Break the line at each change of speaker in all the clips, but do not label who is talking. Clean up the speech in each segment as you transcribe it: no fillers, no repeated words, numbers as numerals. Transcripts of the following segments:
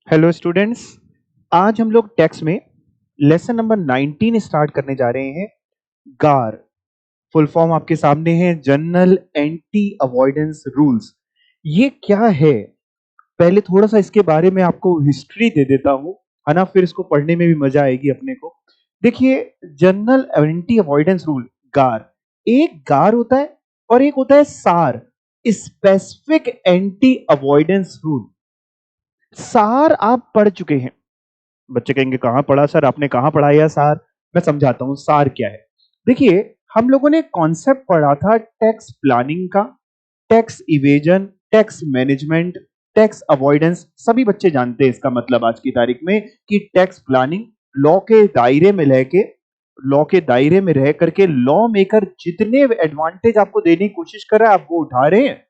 Hello students. आज हम लोग टेक्स्ट में लेसन नंबर 19 स्टार्ट करने जा रहे हैं। गार फुल फॉर्म आपके सामने है, जनरल एंटी अवॉइडेंस रूल्स। ये क्या है? पहले थोड़ा सा इसके बारे में आपको हिस्ट्री दे देता हूं, है ना, फिर इसको पढ़ने में भी मजा आएगी अपने को। देखिए, जनरल एंटी अवॉइडेंस रूल, गार, एक गार होता है और एक होता है सार, स्पेसिफिक एंटी अवॉइडेंस रूल। सार आप पढ़ चुके हैं। बच्चे कहेंगे कहां पढ़ा सर, आपने कहां पढ़ाया सार? मैं समझाता हूं सार क्या है। देखिए, हम लोगों ने कॉन्सेप्ट पढ़ा था टैक्स प्लानिंग का, tax evasion, tax management, tax avoidance. सभी बच्चे जानते हैं इसका मतलब आज की तारीख में कि टैक्स प्लानिंग, लॉ के दायरे में लेके, लॉ के दायरे में रह करके लॉ मेकर जितने एडवांटेज आपको देने की कोशिश कर रहा है आप वो उठा रहे हैं,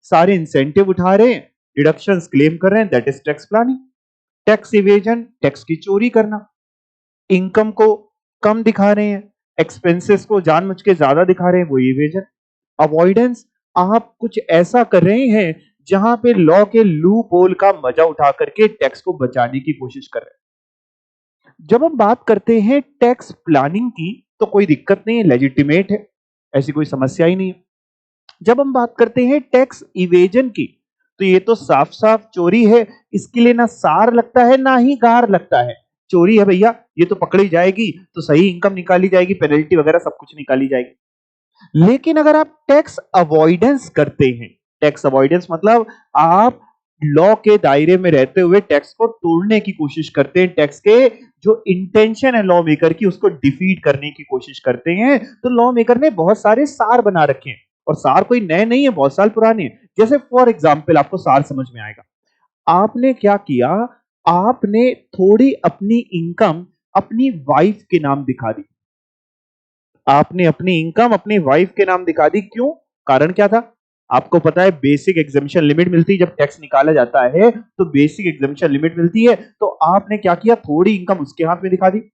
सारे इंसेंटिव उठा रहे हैं, डिडक्शंस क्लेम कर रहे हैं, that is tax planning. Tax evasion, tax की चोरी करना, इनकम को कम दिखा रहे हैं, एक्सपेंसेस को जानबूझ के ज्यादा दिखा रहे हैं, वो इवेजन। अवॉइडेंस, आप कुछ ऐसा कर रहे हैं जहां पे लॉ के लूप होल का मजा उठा करके टैक्स को बचाने की कोशिश कर रहे हैं। जब हम बात करते हैं टैक्स प्लानिंग की तो कोई दिक्कत नहीं है, लेजिटिमेट है, ऐसी कोई समस्या ही नहीं है। जब हम बात करते हैं टैक्स इवेजन की तो ये तो साफ साफ चोरी है, इसके लिए ना सार लगता है ना ही गार लगता है। चोरी है भैया, ये तो पकड़ी जाएगी तो सही इनकम निकाली जाएगी, पेनल्टी वगैरह सब कुछ निकाली जाएगी। लेकिन अगर आप टैक्स अवॉइडेंस करते हैं, टैक्स अवॉइडेंस मतलब आप लॉ के दायरे में रहते हुए टैक्स को तोड़ने की कोशिश करते हैं, टैक्स के जो इंटेंशन है लॉ मेकर की उसको डिफीट करने की कोशिश करते हैं, तो लॉ मेकर ने बहुत सारे सार बना रखे हैं। और सार कोई नए नहीं है, बहुत साल पुराने हैं। जैसे फॉर एग्जाम्पल आपको सार समझ में आएगा। आपने क्या किया, आपने थोड़ी अपनी इनकम अपनी वाइफ के नाम दिखा दी। आपने अपनी इनकम अपनी वाइफ के नाम दिखा दी, क्यों? कारण क्या था? आपको पता है बेसिक एग्जामिशन लिमिट मिलती है, जब टैक्स निकाला जाता है तो बेसिक एग्जामिशन लिमिट मिलती है, तो आपने क्या किया, थोड़ी इनकम उसके हाथ में दिखा दी।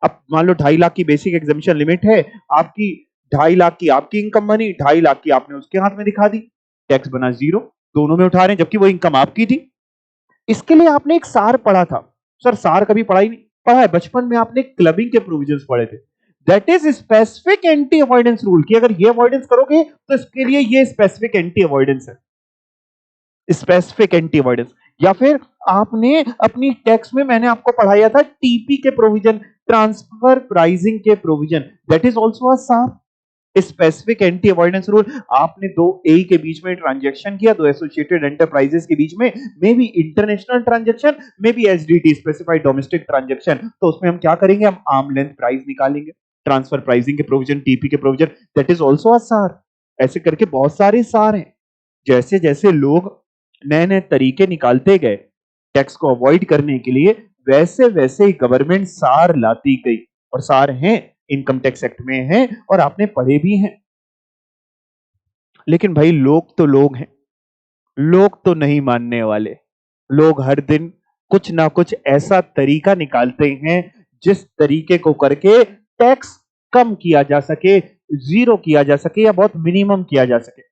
अब मान लो 2.5 लाख की बेसिक एग्जामिशन लिमिट है आपकी, 2.5 लाख की आपकी इनकम बनी, 2.5 लाख की आपने उसके हाथ में दिखा दी, टैक्स बना जीरो। दोनों में उठा रहे हैं जबकि वो इनकम आपकी थी। इसके लिए आपने एक सार पढ़ा था। सर सार कभी पढ़ा ही नहीं? पढ़ा है, बचपन में आपने क्लबिंग के प्रोविजंस पढ़े थे। That is specific anti avoidance rule की अगर ये अवॉइडेंस करोगे तो इसके लिए ये स्पेसिफिक एंटी अवॉइडेंस है, स्पेसिफिक एंटी अवॉइडेंस। या फिर आपने अपनी टैक्स में, मैंने आपको पढ़ाया था टीपी के प्रोविजन, ट्रांसफर प्राइसिंग के provision, that is also a सार, स्पेसिफिक एंटी अवॉइडेंस रूल। आपने दो ए के बीच में ट्रांजैक्शन किया, दो एसोसिएटेड एंटरप्राइजेस के बीच में, may be international transaction, may be SDT, specified domestic transaction, तो उसमें हम क्या करेंगे, हम आर्म लेंथ प्राइस निकालेंगे। ट्रांसफर प्राइसिंग के प्रोविजन, टीपी के provision, that is also a सार। ऐसे करके बहुत सारे सार हैं। जैसे जैसे लोग नए नए तरीके निकालते गए टैक्स को अवॉइड करने के लिए, वैसे वैसे ही गवर्नमेंट सार लाती गई। और सार हैं, इनकम टैक्स एक्ट में हैं और आपने पढ़े भी हैं। लेकिन भाई लोग तो लोग हैं, लोग तो नहीं मानने वाले। लोग हर दिन कुछ ना कुछ ऐसा तरीका निकालते हैं जिस तरीके को करके टैक्स कम किया जा सके, जीरो किया जा सके या बहुत मिनिमम किया जा सके।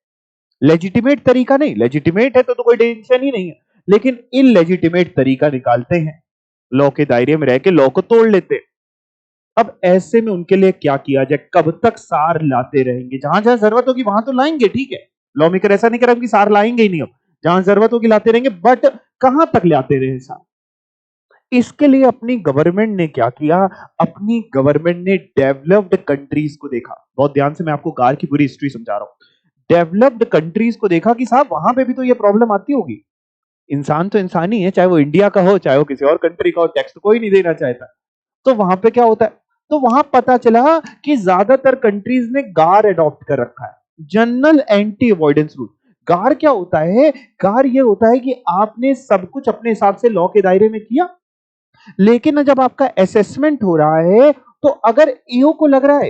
लेजिटिमेट तरीका नहीं, लेजिटिमेट है तो कोई टेंशन ही नहीं है, लेकिन इनलेजिटिमेट तरीका निकालते हैं, लॉ के दायरे में रह के लॉ को तोड़ लेते हैं। अब ऐसे में उनके लिए क्या किया जाए? कब तक सार लाते रहेंगे? जहां जहां जरूरत होगी वहां तो लाएंगे, ठीक है, लॉ मेकर ऐसा नहीं करेंगे कि सार लाएंगे ही नहीं, अब जहां जरूरत होगी लाते रहेंगे, बट कहां तक लाते रहे सार? इसके लिए अपनी गवर्नमेंट ने क्या किया, अपनी गवर्नमेंट ने डेवलप्ड कंट्रीज को देखा। बहुत ध्यान से मैं आपको कार की पूरी हिस्ट्री समझा रहा हूं। डेवलप्ड कंट्रीज को देखा कि साहब वहां पे भी तो ये प्रॉब्लम आती होगी। इंसान तो इंसान ही है, चाहे वो इंडिया का हो चाहे वो किसी और कंट्री का हो, टैक्स तो कोई नहीं देना चाहता। तो वहां पे क्या होता है, तो वहां पता चला कि ज्यादातर कंट्रीज ने गार अडॉप्ट कर रखा है, जनरल एंटी अवॉइडेंस रूल। गार क्या होता है? गार ये होता है कि आपने सब कुछ अपने हिसाब से लॉ के दायरे में किया, लेकिन जब आपका असेसमेंट हो रहा है तो अगर ईओ को लग रहा है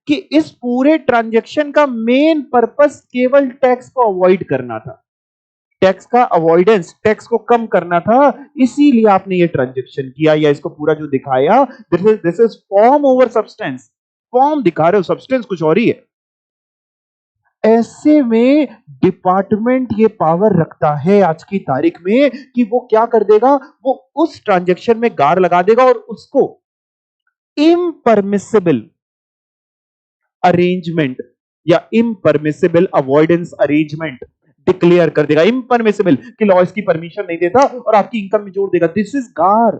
कि इस पूरे ट्रांजैक्शन का मेन पर्पस केवल टैक्स को अवॉइड करना था, टैक्स का अवॉइडेंस, टैक्स को कम करना था, इसीलिए आपने ये ट्रांजैक्शन किया या इसको पूरा जो दिखाया, this is form over substance. Form दिखा रहे हो, सब्सटेंस कुछ और ही है। ऐसे में डिपार्टमेंट ये पावर रखता है आज की तारीख में कि वो क्या कर देगा, वो उस ट्रांजैक्शन में गार लगा देगा और उसको इम्परमिसिबल अरेंजमेंट या इम्परमिसिबल अवॉइडेंस अरेंजमेंट डिक्लेयर कर देगा। इम्परमिसिबल कि लॉ इसकी परमिशन नहीं देता और आपकी इनकम में जोड़ देगा। दिस इज गार।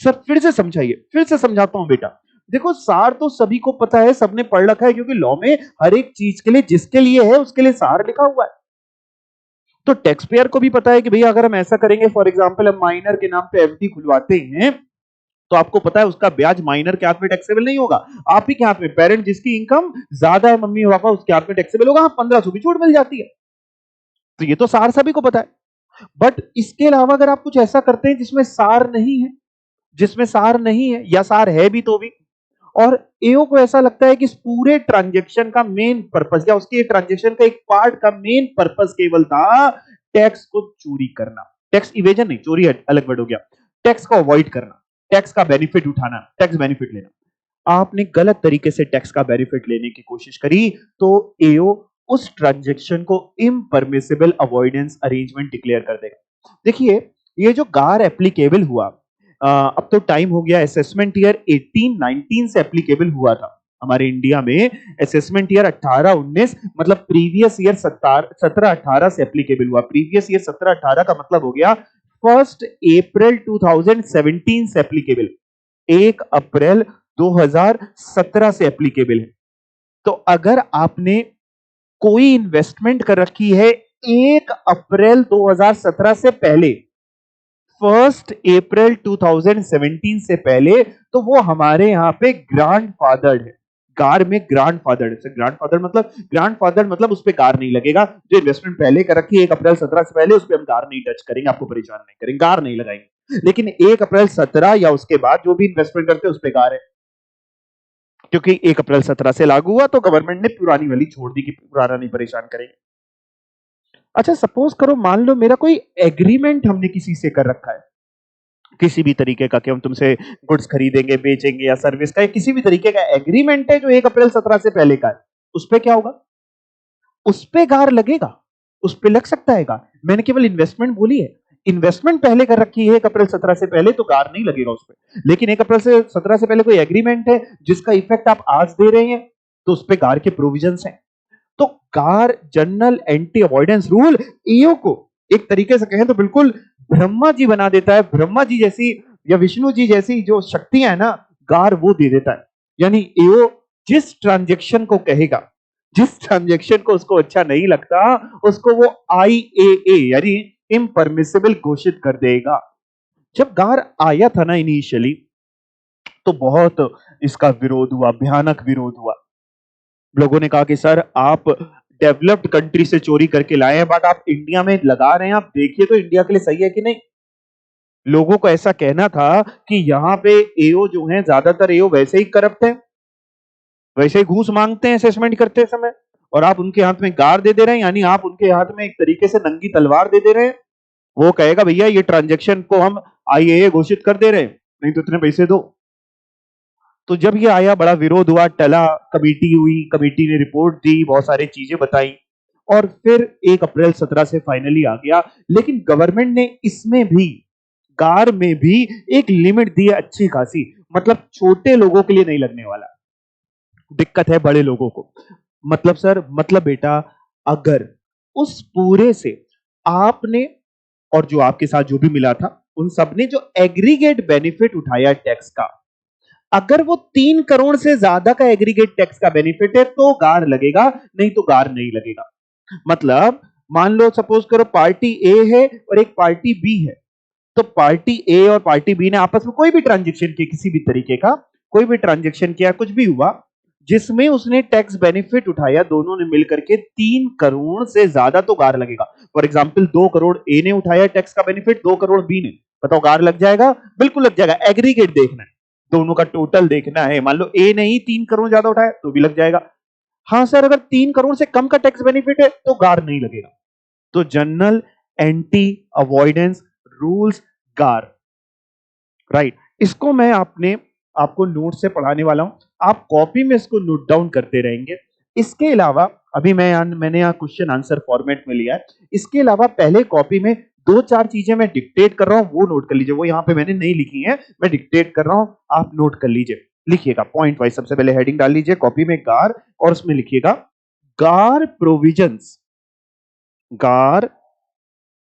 सर फिर से समझाइए, फिर से समझाता हूं बेटा। देखो सार तो सभी को पता है, सबने पढ़ रखा है, क्योंकि लॉ में हर एक चीज के लिए जिसके लिए है उसके लिए सार लिखा हुआ है। तो टैक्स पेयर को भी पता है कि भैया अगर हम ऐसा करेंगे, फॉर एग्जाम्पल हम माइनर के नाम पे एफडी खुलवाते हैं, तो आपको पता है उसका ब्याज माइनर के हाथ में टैक्सेबल नहीं होगा, आप ही के हाथ में, पेरेंट जिसकी इनकम ज्यादा है मम्मी पापा उसके हाथ में टैक्सेबल होगा। 1500 की छूट मिल जाती है। तो ये तो सार सभी को पता है। बट इसके अलावा अगर आप कुछ ऐसा करते हैं जिसमें सार नहीं है, जिसमें सार नहीं है या सार है भी तो भी, और एओ को ऐसा लगता है कि इस पूरे ट्रांजैक्शन का मेन पर्पस या उसके ट्रांजैक्शन का एक पार्ट का मेन पर्पस केवल था टैक्स को चोरी करना। टैक्स इवेजन नहीं, चोरी अलग वर्ड हो गया। टैक्स को अवॉइड करना, टैक्स का बेनिफिट उठाना, टैक्स बेनिफिट लेना। आपने गलत तरीके से टैक्स का बेनिफिट लेने की कोशिश करी तो एओ उस ट्रांजैक्शन को इम्परमिसिबल अवॉइडेंस अरेंजमेंट डिक्लेयर कर देगा। देखिए ये जो गार एप्लीकेबल हुआ, अब तो टाइम हो गया, असेसमेंट ईयर 18-19 से एप्लीकेबल हुआ था हमारे इंडिया में। असेसमेंट ईयर 18-19 मतलब प्रीवियस ईयर 17-18 से एप्लीकेबल हुआ। प्रीवियस ईयर 17-18 का मतलब हो गया 1 अप्रैल 2017 से एप्लीकेबल, 1 अप्रैल 2017 से एप्लीकेबल है। तो अगर आपने कोई इन्वेस्टमेंट कर रखी है 1 अप्रैल 2017 से पहले, 1 अप्रैल 2017 से पहले, तो वो हमारे यहाँ पे ग्रैंडफादर है। गार में ग्रैंडफादर है। ग्रैंडफादर मतलब उस पे गार नहीं लगेगा। जो इन्वेस्टमेंट पहले कर रखी है 1 अप्रैल 17 से पहले, उस पे हम गार नहीं टच करेंगे, आपको परेशान नहीं करेंगे, गार नहीं लगाएंगे। लेकिन 1 अप्रैल 17 या उसके बाद जो भी इन्वेस्टमेंट करते हैं उस पे गार है, क्योंकि 1 अप्रैल 17 से लागू हुआ तो गवर्नमेंट ने पुरानी वाली छोड़ दी कि पुराना नहीं परेशान करेंगे। अच्छा सपोज करो, मान लो मेरा कोई एग्रीमेंट हमने किसी से कर रखा है, किसी भी तरीके का, कि हम तुमसे गुड्स खरीदेंगे बेचेंगे या सर्विस का, या किसी भी तरीके का एग्रीमेंट है जो 1 अप्रैल 17 से पहले का है, उस पे क्या होगा? उस पे गार लगेगा, उस पे लग सकता है गार। मैंने केवल इन्वेस्टमेंट बोली है, इन्वेस्टमेंट पहले कर रखी है 1 अप्रैल 17 से पहले तो गार नहीं लगेगा उस पे। लेकिन 1 अप्रैल से 17 से पहले कोई एग्रीमेंट है जिसका इफेक्ट आप आज दे रहे हैं, तो उस पे गार के प्रोविजंस हैं। तो GAAR general anti avoidance rule ईओ को एक तरीके से कहें तो बिल्कुल ब्रह्मा जी बना देता है। ब्रह्मा जी जैसी या विष्णु जी जैसी जो शक्तियां है ना, गार वो दे देता है। यानी ईओ जिस ट्रांजैक्शन को कहेगा, जिस ट्रांजैक्शन को उसको अच्छा नहीं लगता, उसको वो आईएए यानी इम्परमिसिबल घोषित कर देगा। जब गार आया था ना इनिशियली, तो बहुत इसका विरोध हुआ, भयानक विरोध हुआ। लोगों ने कहा कि सर आप डेवलप्ड कंट्री से चोरी करके लाए हैं, बट आप इंडिया में लगा रहे हैं, आप देखिए तो इंडिया के लिए सही है कि नहीं। लोगों को ऐसा कहना था कि यहाँ पे एओ जो है, ज्यादातर एओ वैसे ही करप्ट है, वैसे ही घूस मांगते हैं असेसमेंट करते समय, और आप उनके हाथ में गार दे दे रहे हैं, यानी आप उनके हाथ में एक तरीके से नंगी तलवार दे दे रहे हैं। वो कहेगा भैया ये ट्रांजेक्शन को हम आईएए घोषित कर दे रहे हैं, नहीं तो इतने पैसे दो। तो जब ये आया बड़ा विरोध हुआ, टला, कमेटी हुई, कमेटी ने रिपोर्ट दी, बहुत सारी चीजें बताई, और फिर 1 अप्रैल 17 से फाइनली आ गया। लेकिन गवर्नमेंट ने इसमें भी, गार में भी एक लिमिट दी है अच्छी खासी, मतलब छोटे लोगों के लिए नहीं लगने वाला, दिक्कत है बड़े लोगों को। मतलब सर, मतलब बेटा, अगर उस पूरे से आपने और जो आपके साथ जो भी मिला था उन सब ने जो एग्रीगेट बेनिफिट उठाया टैक्स का, अगर वो 3 करोड़ से ज्यादा का एग्रीगेट टैक्स का बेनिफिट है तो गार लगेगा, नहीं तो गार नहीं लगेगा। मतलब मान लो सपोज करो पार्टी ए है और एक पार्टी बी है, तो पार्टी ए और पार्टी बी ने आपस में कोई भी ट्रांजेक्शन किया, किसी भी तरीके का कोई भी ट्रांजेक्शन किया, कुछ भी हुआ जिसमें उसने टैक्स बेनिफिट उठाया, दोनों ने मिलकर के 3 करोड़ से ज्यादा, तो गार लगेगा। फॉर एग्जाम्पल 2 करोड़ ए ने उठाया टैक्स का बेनिफिट, 2 करोड़ बी ने, बताओ गार लग जाएगा? बिल्कुल लग जाएगा। एग्रीगेट देखना है, दोनों का टोटल देखना है। मान लो ए ने ही 3 करोड़ ज्यादा उठाया तो भी लग जाएगा। हाँ सर, अगर 3 करोड़ से कम का टैक्स बेनिफिट है तो गार नहीं लगेगा। तो जनरल एंटी अवॉइडेंस रूल्स, गार, राइट। इसको मैं आपको नोट से पढ़ाने वाला हूं, आप कॉपी में इसको नोट डाउन करते रहेंगे। इसके अलावा मैंने यहाँ क्वेश्चन आंसर फॉर्मेट में लिया है। इसके अलावा पहले कॉपी में दो चार चीजें मैं डिक्टेट कर रहा हूं, वो नोट कर लीजिए। वो यहाँ पे मैंने नहीं लिखी है, मैं डिक्टेट कर रहा हूं, आप नोट कर लीजिए। लिखिएगा पॉइंट वाइज। सबसे पहले हेडिंग डाल लीजिए कॉपी में गार, और उसमें लिखिएगा गार प्रोविजंस। गार,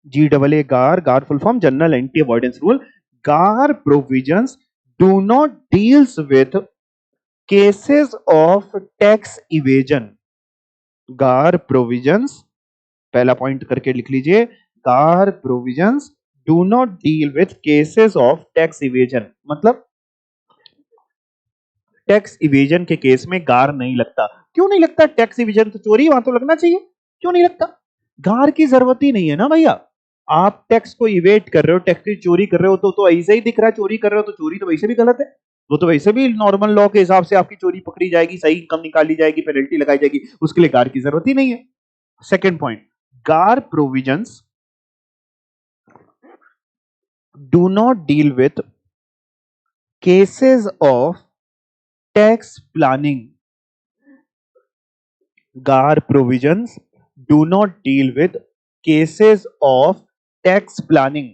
जी double A GAAR, GAAR full form general anti avoidance rule. GAAR provisions do not deals with cases of tax evasion. GAAR provisions, पहला पॉइंट करके लिख लीजिए, GAAR provisions do not deal with cases of tax evasion. मतलब tax evasion के case में GAAR नहीं लगता। क्यों नहीं लगता? टैक्स इवेजन तो चोरी, वहां तो लगना चाहिए। क्यों नहीं लगता? गार की जरूरत ही नहीं है ना भैया। आप टैक्स को इवेट कर रहे हो, टैक्स की चोरी कर रहे हो, तो ऐसे ही दिख रहा है चोरी कर रहे हो, तो चोरी तो वैसे भी गलत है। वो तो वैसे भी नॉर्मल लॉ के हिसाब से आपकी चोरी पकड़ी जाएगी, सही इनकम निकाली जाएगी, पेनल्टी लगाई जाएगी, उसके लिए गार की जरूरत ही नहीं है। Second point, GAAR provisions do not deal with cases of tax planning. GAAR provisions do not deal with cases of tax planning.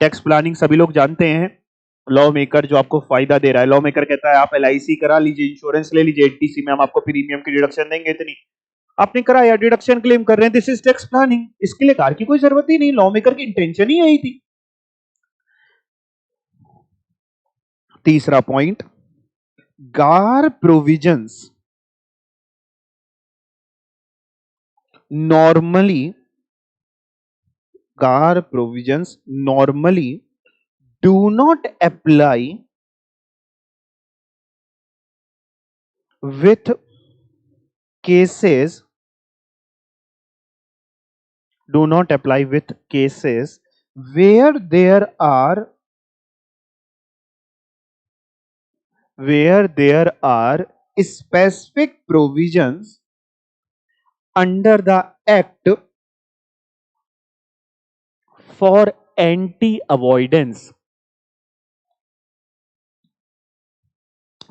Tax planning सभी लोग जानते हैं, लॉ मेकर जो आपको फायदा दे रहा है। लॉ मेकर कहता है आप LIC करा लीजिए, इंश्योरेंस ले लीजिए, 80C में हम आपको प्रीमियम की डिडक्शन देंगे इतनी। आपने कराया, डिडक्शन क्लेम कर रहे हैं, दिस इज टैक्स प्लानिंग। इसके लिए कार की कोई जरूरत ही नहीं, लॉ मेकर की इंटेंशन ही यही थी। तीसरा पॉइंट, गार प्रोविजंस नॉर्मली, गार provisions normally do not apply with cases, do not apply with cases where there are specific provisions under the act for anti avoidance.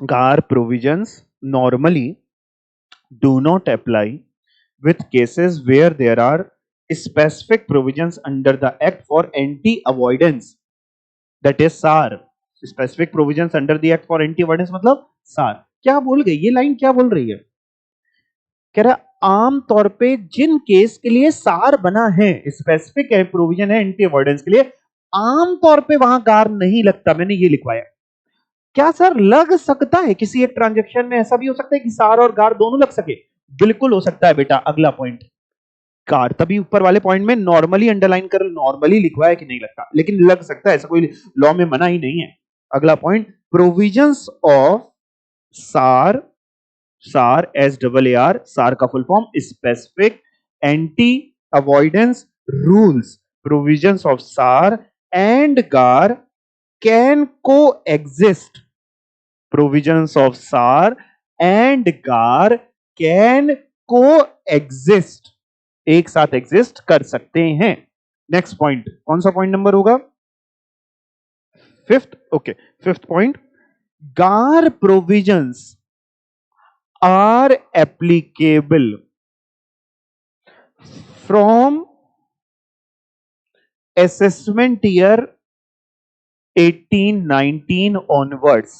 GAR provisions normally do not apply with cases where there are specific provisions under the act for anti avoidance, that is SAR। Specific provisions under the act for anti avoidance मतलब सार। क्या बोल गई ये line? क्या बोल रही है? कह रहा आम तौर पे जिन केस के लिए सार बना है, स्पेसिफिक प्रोविजन है एंटी अवॉइडेंस के लिए, आम तौर पे वहां गार नहीं लगता। मैंने ये लिखवाया। क्या सर लग सकता है किसी एक ट्रांजेक्शन में ऐसा भी हो सकता है कि सार और गार दोनों लग सके? बिल्कुल हो सकता है बेटा। अगला पॉइंट, कार, तभी ऊपर वाले पॉइंट में नॉर्मली अंडरलाइन कर, नॉर्मली लिखवा है कि नहीं लगता, लेकिन लग सकता है, ऐसा कोई लॉ में मना ही नहीं है। अगला पॉइंट, प्रोविजंस ऑफ सार, सार SAAR, सार का full form specific anti avoidance rules, provisions of सार एंड गार कैन को एग्जिस्ट। प्रोविजंस ऑफ सार एंड गार कैन को एग्जिस्ट, एक साथ एग्जिस्ट कर सकते हैं। नेक्स्ट पॉइंट कौन सा पॉइंट नंबर होगा? Fifth. Okay, fifth point, GAAR provisions are applicable from assessment year 1819 onwards।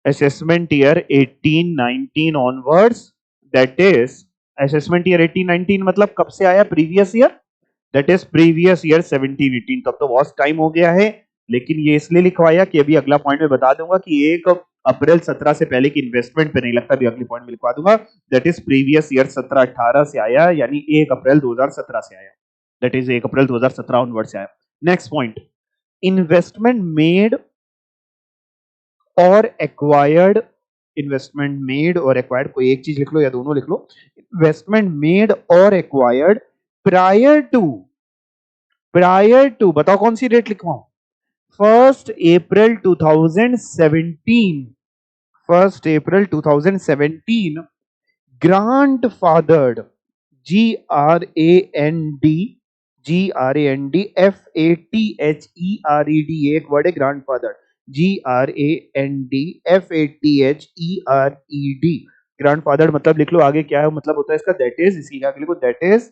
assessment year 1819 onwards, that is assessment year 1819 मतलब कब से आया? Previous year, that is previous year 1718। तब तो बहुत टाइम हो गया है, लेकिन ये इसलिए लिखवाया कि अभी अगला पॉइंट में बता दूंगा कि 1 अप्रैल 17 से पहले की इन्वेस्टमेंट पे नहीं लगता। अभी अगले पॉइंट में लिखवा दूंगा, दैट इज प्रीवियस ईयर 1718 से आया, यानी 1 अप्रैल 2017 से आया, दैट इज 1 अप्रैल 2017 ऑनवर्ड से आया। नेक्स्ट पॉइंट, इन्वेस्टमेंट मेड और एक्वायर्ड, इन्वेस्टमेंट मेड और एक्वायर्ड, कोई एक चीज लिख लो या दोनों लिख लो। इन्वेस्टमेंट मेड और एक्वायर्ड प्रायर टू, बताओ कौन सी डेट लिखवाऊं? 1 अप्रैल 2017, 1 अप्रैल 2017, ग्रांट फादर्ड, GRAND एक वर्ड है, ग्रांड फादर, GRANDFATHERED ग्रैंडफादर मतलब लिख लो आगे क्या है मतलब होता है इसका, दैट इज, इसी का आगे लिखो that is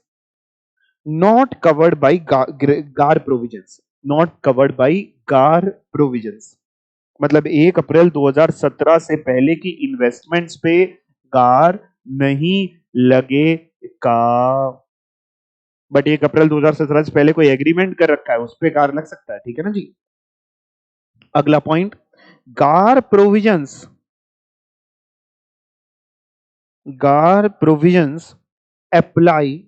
not covered by गार प्रोविजंस, नॉट कवर्ड बाय गार प्रोविजंस। मतलब 1 अप्रैल 2017 से पहले की इन्वेस्टमेंट्स पे गार नहीं लगेगा। बट 1 अप्रैल 2017 से पहले कोई एग्रीमेंट कर रखा है उस पे गार लग सकता है, ठीक है ना जी। अगला पॉइंट, गार प्रोविजंस, गार provisions apply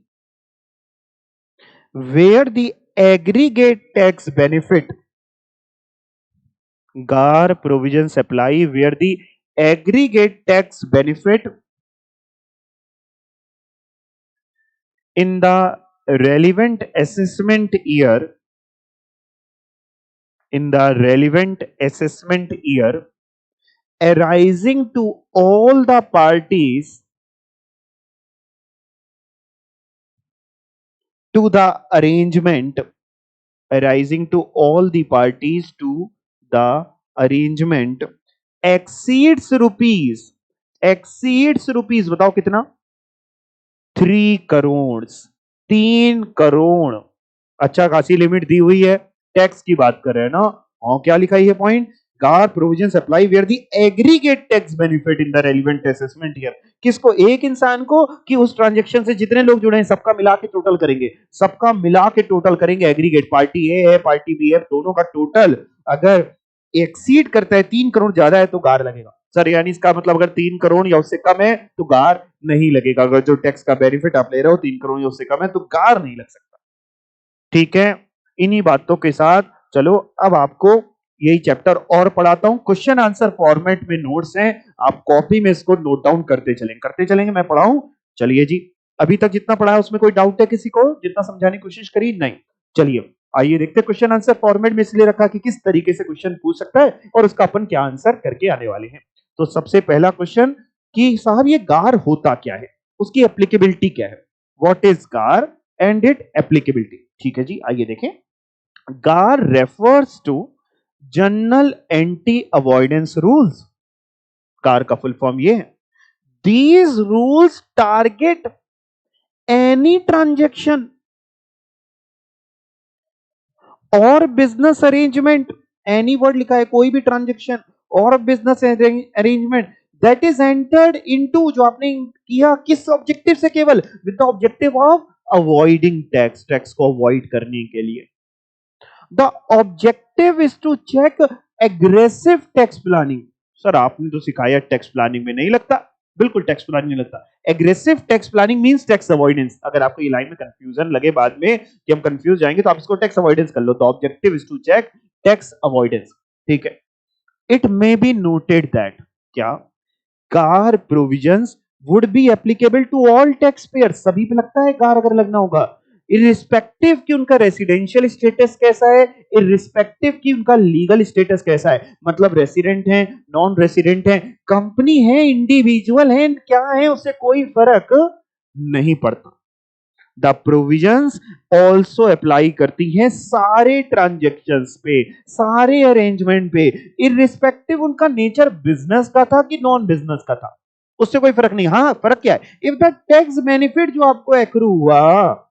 where the aggregate tax benefit, GAR provisions apply where the aggregate tax benefit in the relevant assessment year, in the relevant assessment year arising to all the parties to the arrangement, arising to all the parties to the arrangement exceeds rupees, exceeds rupees, बताओ कितना, 3 करोड़, 3 करोड़। अच्छा खासी limit दी हुई है, tax की बात कर रहे हैं ना। हाँ क्या लिखा है ये point, GAAR provisions apply where the aggregate tax benefit in the relevant assessment year. किसको, एक इंसान को कि उस ट्रांजैक्शन से जितने लोग जुड़े हैं सबका मिला के टोटल करेंगे, सबका मिला के टोटल करेंगे एग्रीगेट, पार्टी ए है पार्टी बी है, दोनों का टोटल अगर एक्सीड करता है 3 करोड़ ज्यादा है तो गार लगेगा सर। यानी इसका मतलब अगर 3 करोड़ या उससे कम है तो गार नहीं लगेगा। अगर जो टैक्स का बेनिफिट आप ले रहे हो 3 करोड़ या उससे कम है तो गार नहीं लग सकता, ठीक है। इन्हीं बातों के साथ चलो अब आपको यही चैप्टर और पढ़ाता हूं। क्वेश्चन आंसर फॉर्मेट में नोट्स हैं, आप कॉपी में इसको नोट डाउन करते चलेंगे, मैं पढ़ाऊं। चलिए जी, अभी तक जितना पढ़ा है उसमें कोई डाउट है किसी को, जितना समझाने की कोशिश करी? नहीं। चलिए आइए देखते हैं, क्वेश्चन आंसर फॉर्मेट में इसलिए रखा कि किस तरीके से क्वेश्चन पूछ सकता है और उसका अपन क्या आंसर करके आने वाले हैं। तो सबसे पहला क्वेश्चन कि साहब ये गार होता क्या है, उसकी एप्लीकेबिलिटी क्या है, what is GAAR and it applicability. ठीक है जी, आइए देखें। GAAR refers to general anti avoidance rules, GAAR का फुल फॉर्म ये है, these rules target any transaction और बिजनेस अरेंजमेंट, एनी वर्ड लिखा है, कोई भी ट्रांजेक्शन और business arrangement that is entered into, जो आपने किया किस ऑब्जेक्टिव से, केवल with the objective of avoiding tax, tax को अवॉइड करने के लिए। The objective is to check aggressive tax planning. Sir आपने तो सिखाया टैक्स प्लानिंग में नहीं लगता, बिल्कुल टैक्स प्लानिंग नहीं लगता। Aggressive tax planning means tax avoidance. अगर आपको ये लाइन में कंफ्यूजन लगे बाद में कि हम कंफ्यूज जाएंगे तो आप इसको टैक्स अवॉइडेंस कर लो। The objective is to check tax avoidance, ठीक है। It may be noted that, क्या, GAAR provisions would be applicable to all tax payer, सभी पे लगता है गार अगर लगना होगा, इरिस्पेक्टिव कि उनका रेसिडेंशियल स्टेटस कैसा है, इरिस्पेक्टिव कि उनका लीगल स्टेटस कैसा है, मतलब रेसिडेंट है नॉन रेसिडेंट है, कंपनी है इंडिविजुअल है, क्या है उससे कोई फर्क नहीं पड़ता। द प्रोविजंस ऑल्सो अप्लाई करती हैं सारे ट्रांजेक्शन्स पे, सारे अरेंजमेंट पे, इररिस्पेक्टिव उनका नेचर बिजनेस का था कि नॉन बिजनेस का था, उससे कोई फर्क नहीं। हाँ फर्क क्या है, इफ द टैक्स बेनिफिट जो आपको एक्रू हुआ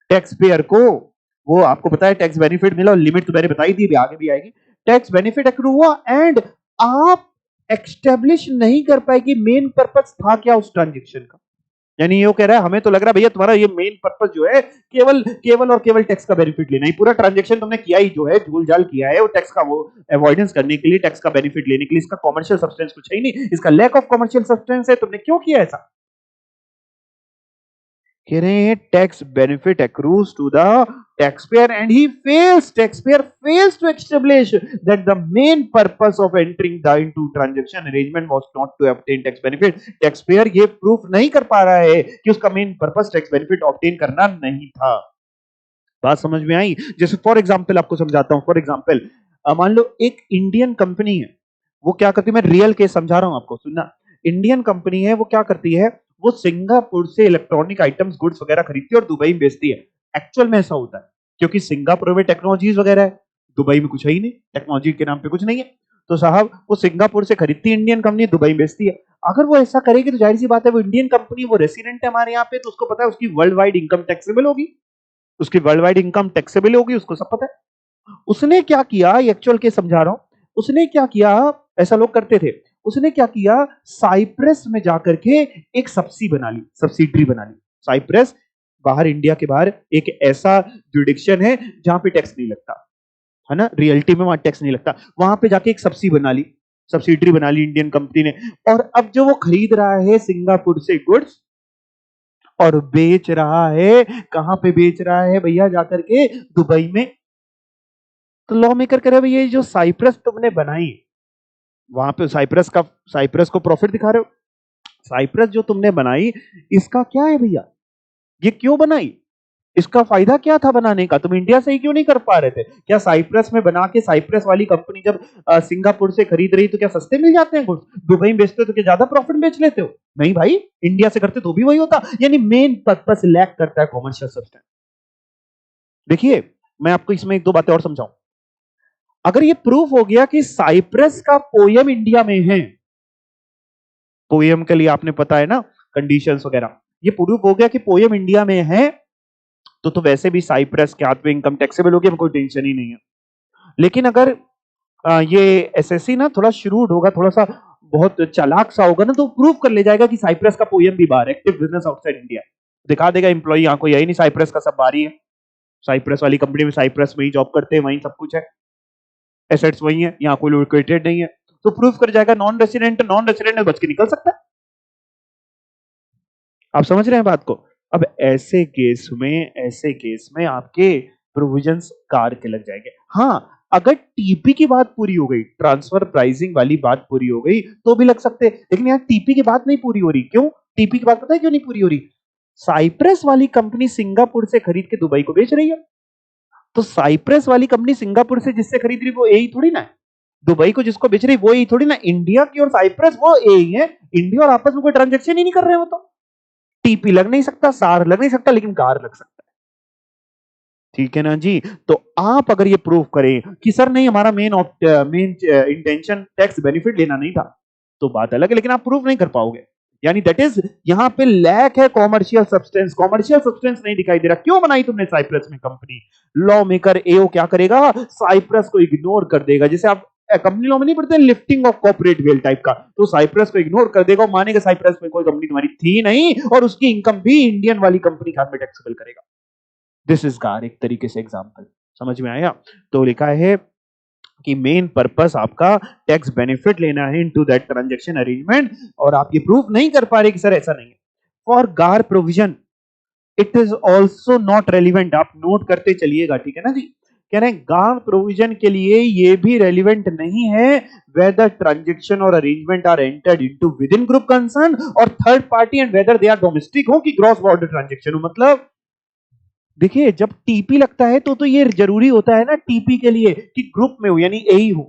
टैक्स पेयर को, वो आपको पता है टैक्स बेनिफिट मिला और लिमिट तो मैंने बताई थी, भी आगे भी आएगी। टैक्स बेनिफिट एक्रू हुआ एंड आप एक्स्टेब्लिश नहीं कर पाए कि मेन पर्पस था क्या उस ट्रांजेक्शन का। यानी ये कह रहा है हमें तो लग रहा है भैया तुम्हारा ये मेन पर्पस जो है केवल केवल और केवल टैक्स का बेनिफिट लेना ही, पूरा ट्रांजैक्शन तुमने किया ही जो है झूल झाल किया है वो टैक्स का, वो अवॉइडेंस करने के लिए, टैक्स का बेनिफिट लेने के लिए। इसका कॉमर्शियल सब्सटेंस कुछ है ही नहीं, इसका लैक ऑफ कॉमर्शियल सब्सटेंस है, तुमने क्यों किया ऐसा। कह रहे हैं tax benefit accrues to the taxpayer and he fails, taxpayer fails to establish that the main purpose of entering the into transaction arrangement was not to obtain tax benefit। taxpayer ये proof नहीं कर पा रहा है कि उसका main purpose tax benefit obtain करना नहीं था। बात समझ में आई? जैसे फॉर एग्जांपल आपको समझाता हूं, फॉर एग्जांपल मान लो एक इंडियन कंपनी है, वो क्या करती है, मैं रियल केस समझा रहा हूं आपको, सुनना। इंडियन कंपनी है, वो क्या करती है, वो सिंगापुर से इलेक्ट्रॉनिक आइटम्स गुड्स वगैरह खरीदती है और दुबई में बेचती है। एक्चुअल में ऐसा होता है क्योंकि सिंगापुर में टेक्नोलॉजीज वगैरह है, दुबई में कुछ है ही नहीं, टेक्नोलॉजी के नाम पे कुछ नहीं है। तो साहब वो सिंगापुर से खरीदती इंडियन कंपनी दुबई बेचती है। अगर वो ऐसा करेगी तो जाहिर सी बात है वो इंडियन कंपनी, वो रेसिडेंट है हमारे यहाँ पे, तो उसको पता है उसकी वर्ल्ड वाइड इनकम टैक्सेबल होगी, उसकी वर्ल्ड वाइड इनकम टैक्सेबल होगी, उसको सब पता है। उसने क्या किया, एक्चुअल के समझा रहा हूं, उसने क्या किया, ऐसा लोग करते थे, उसने क्या किया, साइप्रस में जाकर के एक सब्सिडी बना ली, सब्सिडरी बना ली। साइप्रस बाहर, इंडिया के बाहर एक ऐसा जुडिक्शन है जहां पे टैक्स नहीं लगता है ना, रियल्टी में वहां टैक्स नहीं लगता, वहां पे जाके एक सब्सिडी बना ली, सब्सिडरी बना ली इंडियन कंपनी ने। और अब जो वो खरीद रहा है सिंगापुर से गुड्स और बेच रहा है, कहां पे बेच रहा है भैया, जाकर के दुबई में। तो लॉ मेकर कह रहे भैया ये जो साइप्रस तुमने बनाई, वहां पे साइप्रस का, साइप्रस को प्रॉफिट दिखा रहे हो, साइप्रस जो तुमने बनाई इसका क्या है भैया, ये क्यों बनाई, इसका फायदा क्या था बनाने का, तुम इंडिया से ही क्यों नहीं कर पा रहे थे? क्या साइप्रस में बना के साइप्रस वाली कंपनी जब सिंगापुर से खरीद रही तो क्या सस्ते मिल जाते हैं गुड्स, दुबई में बेचते हो तो क्या ज्यादा प्रॉफिट बेच लेते हो? नहीं भाई, इंडिया से करते तो भी वही होता। यानी मेन पर्पस लैक करता है कॉमर्शियल सब्सटेंस। देखिए मैं आपको इसमें एक दो बातें और समझाऊं। अगर ये प्रूफ हो गया कि साइप्रस का पोयम इंडिया में है, पोयम के लिए आपने पता है ना कंडीशंस वगैरह, ये प्रूफ हो गया कि पोयम इंडिया में है, तो वैसे भी साइप्रस के हाथ में इनकम टैक्सेबल होगी, कोई टेंशन ही नहीं है। लेकिन अगर ये एसएससी ना थोड़ा श्रूड होगा, थोड़ा सा बहुत चालाक सा होगा ना, तो प्रूव कर ले जाएगा कि साइप्रस का पोयम भी बाहर, एक्टिव बिजनेस आउटसाइड इंडिया, दिखा देगा एम्प्लॉय यहाँ को यही नहीं, साइप्रस का सब बाहर ही है, साइप्रस वाली कंपनी में साइप्रस में ही जॉब करते हैं, वहीं सब कुछ है, एसेट्स वही है, यहाँ कोई लोकेटेड नहीं है, तो प्रूफ कर जाएगा। नॉन रेसिडेंट, नॉन रेसिडेंट बच के निकल सकता है। आप समझ रहे हैं बात को? अब ऐसे केस में, ऐसे केस में आपके प्रोविजंस कार के लग जाएंगे। हाँ, अगर टीपी की बात पूरी हो गई, ट्रांसफर प्राइसिंग वाली बात पूरी हो गई तो भी लग सकते, लेकिन यार टीपी की बात नहीं पूरी हो रही। क्यों टीपी की बात पता है क्यों नहीं पूरी हो रही? साइप्रस वाली कंपनी सिंगापुर से खरीद के दुबई को बेच रही है, तो साइप्रस वाली कंपनी सिंगापुर से जिससे खरीद रही वो यही थोड़ी ना है, दुबई को जिसको बेच रही वो यही थोड़ी ना, इंडिया की और साइप्रस वो यही है, इंडिया और आपस में कोई ट्रांजेक्शन ही नहीं कर रहे हो, तो टीपी लग नहीं सकता, सार लग नहीं सकता, लेकिन कार लग सकता है। ठीक है ना जी? तो आप अगर ये प्रूव करें कि सर नहीं हमारा main main intention tax benefit लेना नहीं था, तो बात अलग है, लेकिन आप प्रूव नहीं कर पाओगे। यानी दैट इज यहां पे लैक है कॉमर्शियल सब्सटेंस, कॉमर्शियल सब्सटेंस नहीं दिखाई दे रहा। क्यों बनाई तुमने साइप्रस में कंपनी? लॉ मेकर एओ क्या करेगा, साइप्रस को इग्नोर कर देगा। जैसे आप कंपनी लॉ में नहीं पढ़ते lifting of corporate veil type का, तो साइप्रस को इग्नोर कर देगा, मानेगा साइप्रस में कोई कंपनी तुम्हारी थी नहीं, और उसकी इनकम भी इंडियन वाली कंपनी के हाथ में टैक्सेबल करेगा। दिस इज कार एक तरीके से एग्जांपल, समझ में आया? तो लिखा है कि मेन पर्पस आपका टैक्स बेनिफिट लेना है इनटू दैट ट्रांजैक्शन अरेंजमेंट, और आप ये प्रूफ नहीं कर पा रहे कि सर ऐसा नहीं है। For GAAR provision it is also not relevant, आप नोट करते चलिएगा, ठीक है ना जी? कह रहे हैं गार प्रोविजन के लिए ये भी रेलिवेंट नहीं है whether transaction और arrangement are entered into within group concern और third party and whether they are domestic हो कि क्रॉस बॉर्डर ट्रांजेक्शन हो। मतलब देखिए जब टीपी लगता है तो ये जरूरी होता है ना टीपी के लिए कि ग्रुप में हो, यानी एई हो।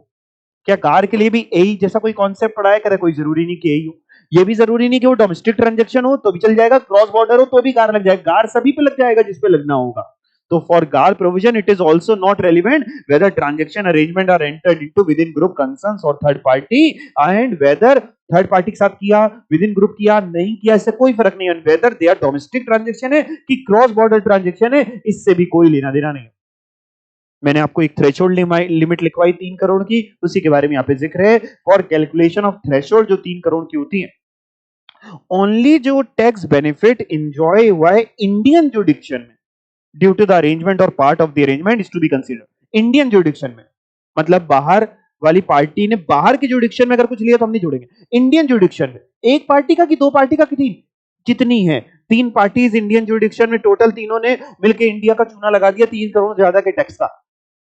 क्या कार के लिए भी एई जैसा कोई कॉन्सेप्ट पढ़ाया करे? कोई जरूरी नहीं कि एई हो, ये भी जरूरी नहीं कि वो डोमेस्टिक ट्रांजेक्शन हो तो भी चल जाएगा, क्रॉस बॉर्डर हो तो भी कार लग जाएगा, कार सभी पे लग जाएगा जिस पे लगना होगा। तो for GAAR provision it is also not relevant whether transaction arrangement are entered into with in group concerns और third party, and whether third party के साथ किया, विद इन ग्रुप किया, नहीं किया, इससे कोई फर्क नहीं है। Whether they are domestic transaction है कि क्रॉस बॉर्डर ट्रांजेक्शन है, इससे भी कोई लेना देना नहीं। मैंने आपको एक थ्रेशोल्ड लिमिट लिखवाई 3 करोड़ की, उसी के बारे में यहाँ पे जिक्र है। फॉर कैलकुलेशन ऑफ थ्रेशोल्ड जो 3 करोड़ की होती है, ओनली जो टैक्स बेनिफिट इंजॉय हुआ है इंडियन जुडिक्शन में ड्यू टू द अरेंजमेंट और part of the arrangement is to be considered. Indian jurisdiction में मतलब बाहर वाली पार्टी ने बाहर के जुडिक्शन में अगर कुछ लिया तो हम नहीं जोड़ेंगे। इंडियन जुडिक्शन में एक पार्टी का कि दो पार्टी का, कितनी कितनी है, 3 पार्टीज इंडियन जुडिक्शन में, टोटल तीनों ने मिलकर इंडिया का चूना लगा दिया 3 करोड़ ज्यादा के टैक्स का,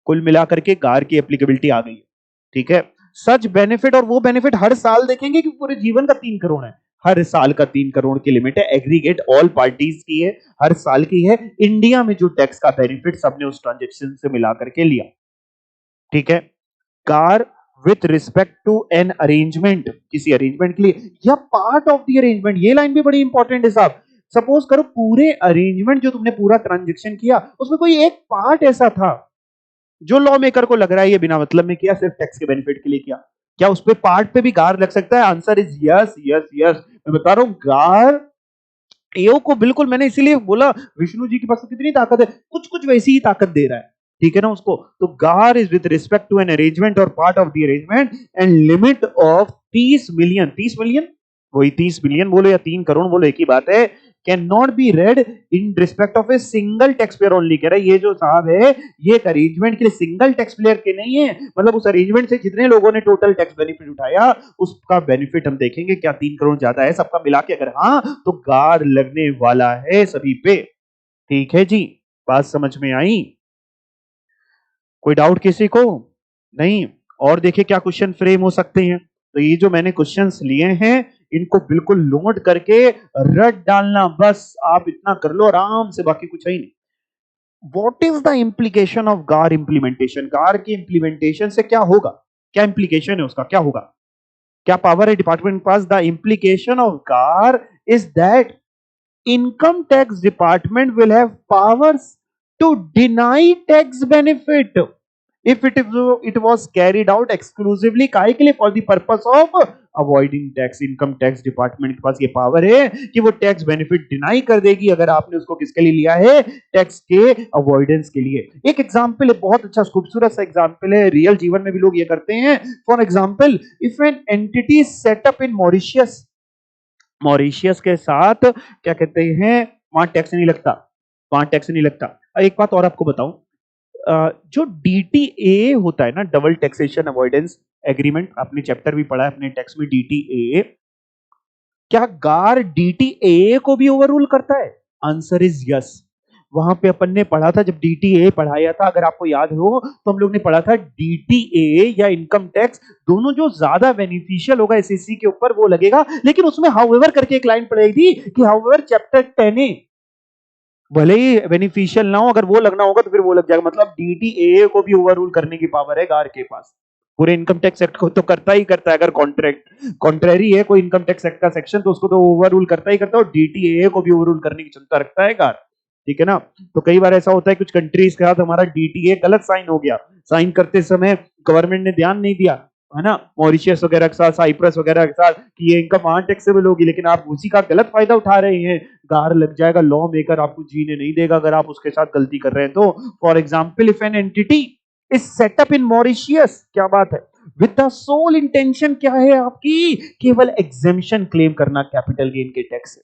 कुल मिलाकर के गार की एप्लीकेबिलिटी आ गई है। ठीक है, सच बेनिफिट, और वो बेनिफिट हर साल देखेंगे कि पूरे जीवन का 3 करोड़ है, हर साल का 3 करोड़ की लिमिट है, एग्रीगेट ऑल पार्टीज की है, हर साल की है। इंडिया में जो टैक्स का बेनिफिट सबने उस ट्रांजेक्शन से मिलाकर के लिया। ठीक है, GAAR with respect to an arrangement, किसी अरेंजमेंट के लिए या पार्ट ऑफ द अरेंजमेंट, ये लाइन भी बड़ी इंपॉर्टेंट है साहब। सपोज करो पूरे अरेंजमेंट जो तुमने पूरा ट्रांजेक्शन किया उसमें कोई एक पार्ट ऐसा था जो लॉ मेकर को लग रहा है ये बिना मतलब में किया, सिर्फ टैक्स के बेनिफिट के लिए किया, क्या उस पे पार्ट पे भी गार लग सकता है? Answer is yes yes yes. मैं बता रहा हूं गार एओ को बिल्कुल, मैंने इसीलिए बोला विष्णु जी के पास तो कितनी ताकत है, कुछ कुछ वैसी ही ताकत दे रहा है, ठीक है ना उसको। तो GAAR is with respect to an arrangement और part of the arrangement and limit of 30 million, 30 million, वही 30 मिलियन बोलो या 3 करोड़ बोलो, एक ही बात है, can not be red in respect of a single tax payer only. कह रहा है ये जो साहब है ये एक अरेंजमेंट के लिए सिंगल टैक्स पेयर के नहीं है, मतलब उस अरेंजमेंट से जितने लोगों ने टोटल टैक्स बेनिफिट उठाया उसका बेनिफिट हम देखेंगे क्या 3 करोड़ ज्यादा है सबका मिला के, अगर हाँ तो गार लगने वाला है सभी पे। ठीक है जी, बात समझ में आई? कोई डाउट किसी को? नहीं? और देखिए क्या क्वेश्चन फ्रेम हो सकते हैं। तो ये जो मैंने क्वेश्चंस लिए हैं इनको बिल्कुल नोट करके रट डालना, बस आप इतना कर लो आराम से, बाकी कुछ है ही नहीं। What is the implication of GAR implementation? GAR की implementation से क्या होगा, क्या implication है उसका, क्या होगा, क्या पावर है डिपार्टमेंट के पास? The implication of GAR is that income tax department will have powers to deny tax benefit if it was carried out exclusively काहे के लिए? For the purpose of avoiding tax. Income tax department के पास ये power है कि वो tax benefit deny कर देगी अगर आपने उसको किसके लिए लिया है, टैक्स के अवॉइडेंस के लिए। एक एग्जांपल है, बहुत अच्छा खूबसूरत सा एग्जांपल है, रियल जीवन में भी लोग ये करते हैं। For example, if an entity set up in Mauritius, Mauritius के साथ क्या कहते हैं वहां टैक्स नहीं लगता, वहां टैक्स नहीं लगता। एक बात और आपको बताऊं, जो डीटीए होता है ना, डबल टैक्सेशन अवॉइडेंस एग्रीमेंट, आपने चैप्टर भी पढ़ा है अपने टैक्स में डीटीए, क्या गार डीटीए को भी ओवररूल करता है? Answer is yes. वहां पे अपन ने पढ़ा था जब डीटीए पढ़ाया था, अगर आपको याद हो तो हम लोग ने पढ़ा था डीटीए या इनकम टैक्स दोनों जो ज्यादा बेनिफिशियल होगा एसएससी के ऊपर वो लगेगा, लेकिन उसमें हाउएवर करके एक लाइन पड़ेगी कि हाउएवर चैप्टर 10A भले ही बेनिफिशियल ना हो, अगर वो लगना होगा तो फिर वो लग जाएगा। मतलब डीटीए को भी ओवररूल करने की पावर है गार के पास, पूरे इनकम टैक्स एक्ट को तो करता ही करता है। अगर कॉन्ट्रैक्ट कॉन्ट्रेरी है कोई इनकम टैक्स एक्ट का सेक्शन तो उसको तो ओवररूल करता ही करता है, और डीटीए को भी ओवररूल करने की क्षमता रखता है गार, ठीक है ना। तो कई बार ऐसा होता है कुछ कंट्रीज के साथ हमारा डीटीए गलत साइन हो गया, साइन करते समय गवर्नमेंट ने ध्यान नहीं दिया, है ना, मॉरिशियस वगैरह के साथ, साइप्रस वगैरह के साथ, कि ये इनकम वहां टैक्सेबल होगी, लेकिन आप उसी का गलत फायदा उठा रहे हैं, गार लग जाएगा। लॉ मेकर आपको जीने नहीं देगा अगर आप उसके साथ गलती कर रहे हैं तो। For example, if an entity is setup in Mauritius, क्या बात है, विद द सोल इंटेंशन क्या है आपकी, केवल एग्जेम्पशन क्लेम करना कैपिटल गेन के टैक्स से,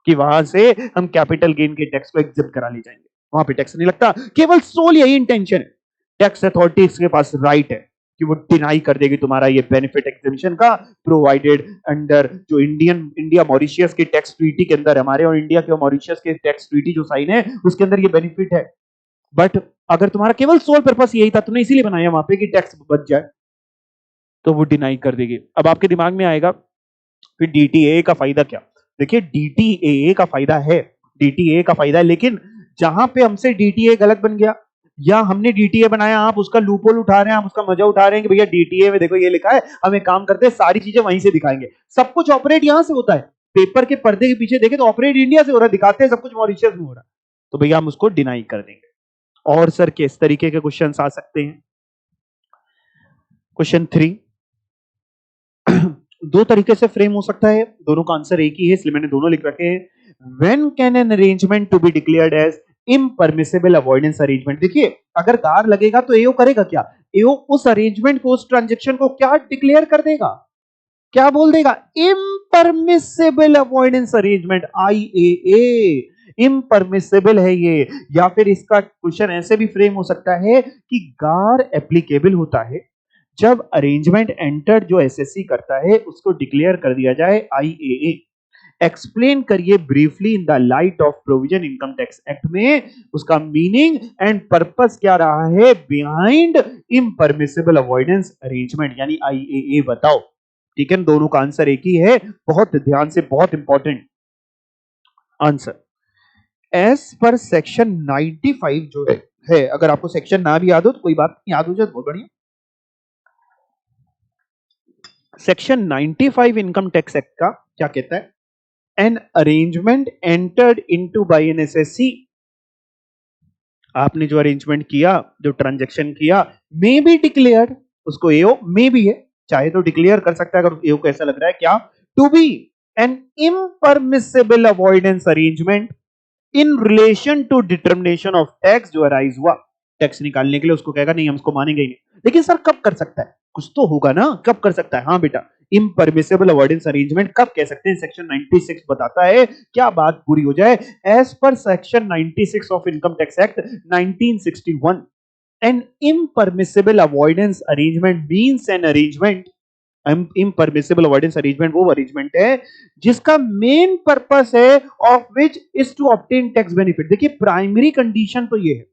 कि वहां से हम कैपिटल गेन के टैक्स को एग्जिम करा ले जाएंगे, वहां पे टैक्स नहीं लगता, केवल सोल यही इंटेंशन है। टैक्स अथॉरिटीज के पास राइट है कि वो डिनाई कर देगी तुम्हारा ये बेनिफिट एग्जेम्पशन का, प्रोवाइडेड अंडर जो इंडिया मॉरिशियस के टैक्स ट्रीटी के अंदर, हमारे और इंडिया के मॉरिशियस के टैक्स ट्रीटी जो साइन है उसके अंदर ये बेनिफिट है। बट अगर तुम्हारा केवल सोल पर्पस यही था, तुमने इसीलिए बनाया वहां पे कि टैक्स बच जाए, तो वो डिनाई कर देगी। अब आपके दिमाग में आएगा फिर डीटीए का फायदा क्या? देखिए डीटीए का फायदा है, डीटीए का फायदा है, लेकिन जहां पे हमसे डीटीए गलत बन गया या हमने डीटीए बनाया, आप उसका लूपहोल उठा रहे हैं, आप उसका मजा उठा रहे हैं कि भैया डीटीए में देखो ये लिखा है, हम एक काम करते हैं सारी चीजें वहीं से दिखाएंगे, सब कुछ ऑपरेट यहां से होता है, पेपर के पर्दे के पीछे देखे तो ऑपरेट इंडिया से हो रहा है, दिखाते हैं सब कुछ मॉरिशियस में हो रहा है, तो भैया हम उसको डिनाई कर देंगे। और सर किस तरीके के क्वेश्चन आ सकते हैं? क्वेश्चन 3 दो तरीके से फ्रेम हो सकता है, दोनों का आंसर एक ही है इसलिए मैंने दोनों लिख रखे हैं। When can an arrangement to be declared as impermissible avoidance arrangement? देखिए अगर गार लगेगा तो एओ करेगा क्या, एओ उस अरेंजमेंट को, उस ट्रांजेक्शन को क्या डिक्लेयर कर देगा, क्या बोल देगा, इम्परमिसिबल अवॉइडेंस अरेंजमेंट, आईएए, इम्परमिसिबल है ये। या फिर इसका क्वेश्चन ऐसे भी फ्रेम हो सकता है कि गार एप्लीकेबल होता है जब अरेंजमेंट एंटर्ड जो एसएससी करता है उसको डिक्लेयर कर दिया जाए आईएए। एक्सप्लेन करिए briefly in the light of provision income tax act में उसका मीनिंग एंड पर्पस क्या रहा है बिहाइंड इम्परमिसिबल अवॉइडेंस अरेंजमेंट यानी आईएए, बताओ। ठीक है, दोनों का आंसर एक ही है, बहुत ध्यान से, बहुत इंपॉर्टेंट आंसर। एज पर सेक्शन 95 जो है, अगर आपको सेक्शन ना भी याद हो तो कोई बात नहीं, याद हो जाए तो बहुत बढ़िया। सेक्शन 95 इनकम टैक्स एक्ट का क्या कहता है, an arrangement entered into by an assessee, आपने जो अरेंजमेंट किया, जो ट्रांजैक्शन किया, मे बी डिक्लेयर्ड, उसको एओ मे भी है, चाहे तो डिक्लेयर कर सकता है अगर ए को ऐसा लग रहा है, क्या, to be an impermissible avoidance arrangement in relation to determination of tax जो अराइज हुआ टैक्स निकालने के लिए, उसको कहेगा नहीं हम उसको मानेंगे ही नहीं। लेकिन सर कब कर सकता है, कुछ तो होगा ना, कब कर सकता है? हाँ बेटा, इम्परमिसिबल अवॉइडेंस अरेंजमेंट कब कह सकते हैं? सेक्शन 96 बताता है, क्या बात पूरी हो जाए, एज पर section 96 of income tax act 1961 an impermissible avoidance arrangement means an arrangement, impermissible avoidance arrangement वो अरेंजमेंट है जिसका मेन पर्पस है of which is to obtain tax benefit. देखिए प्राइमरी कंडीशन तो ये है,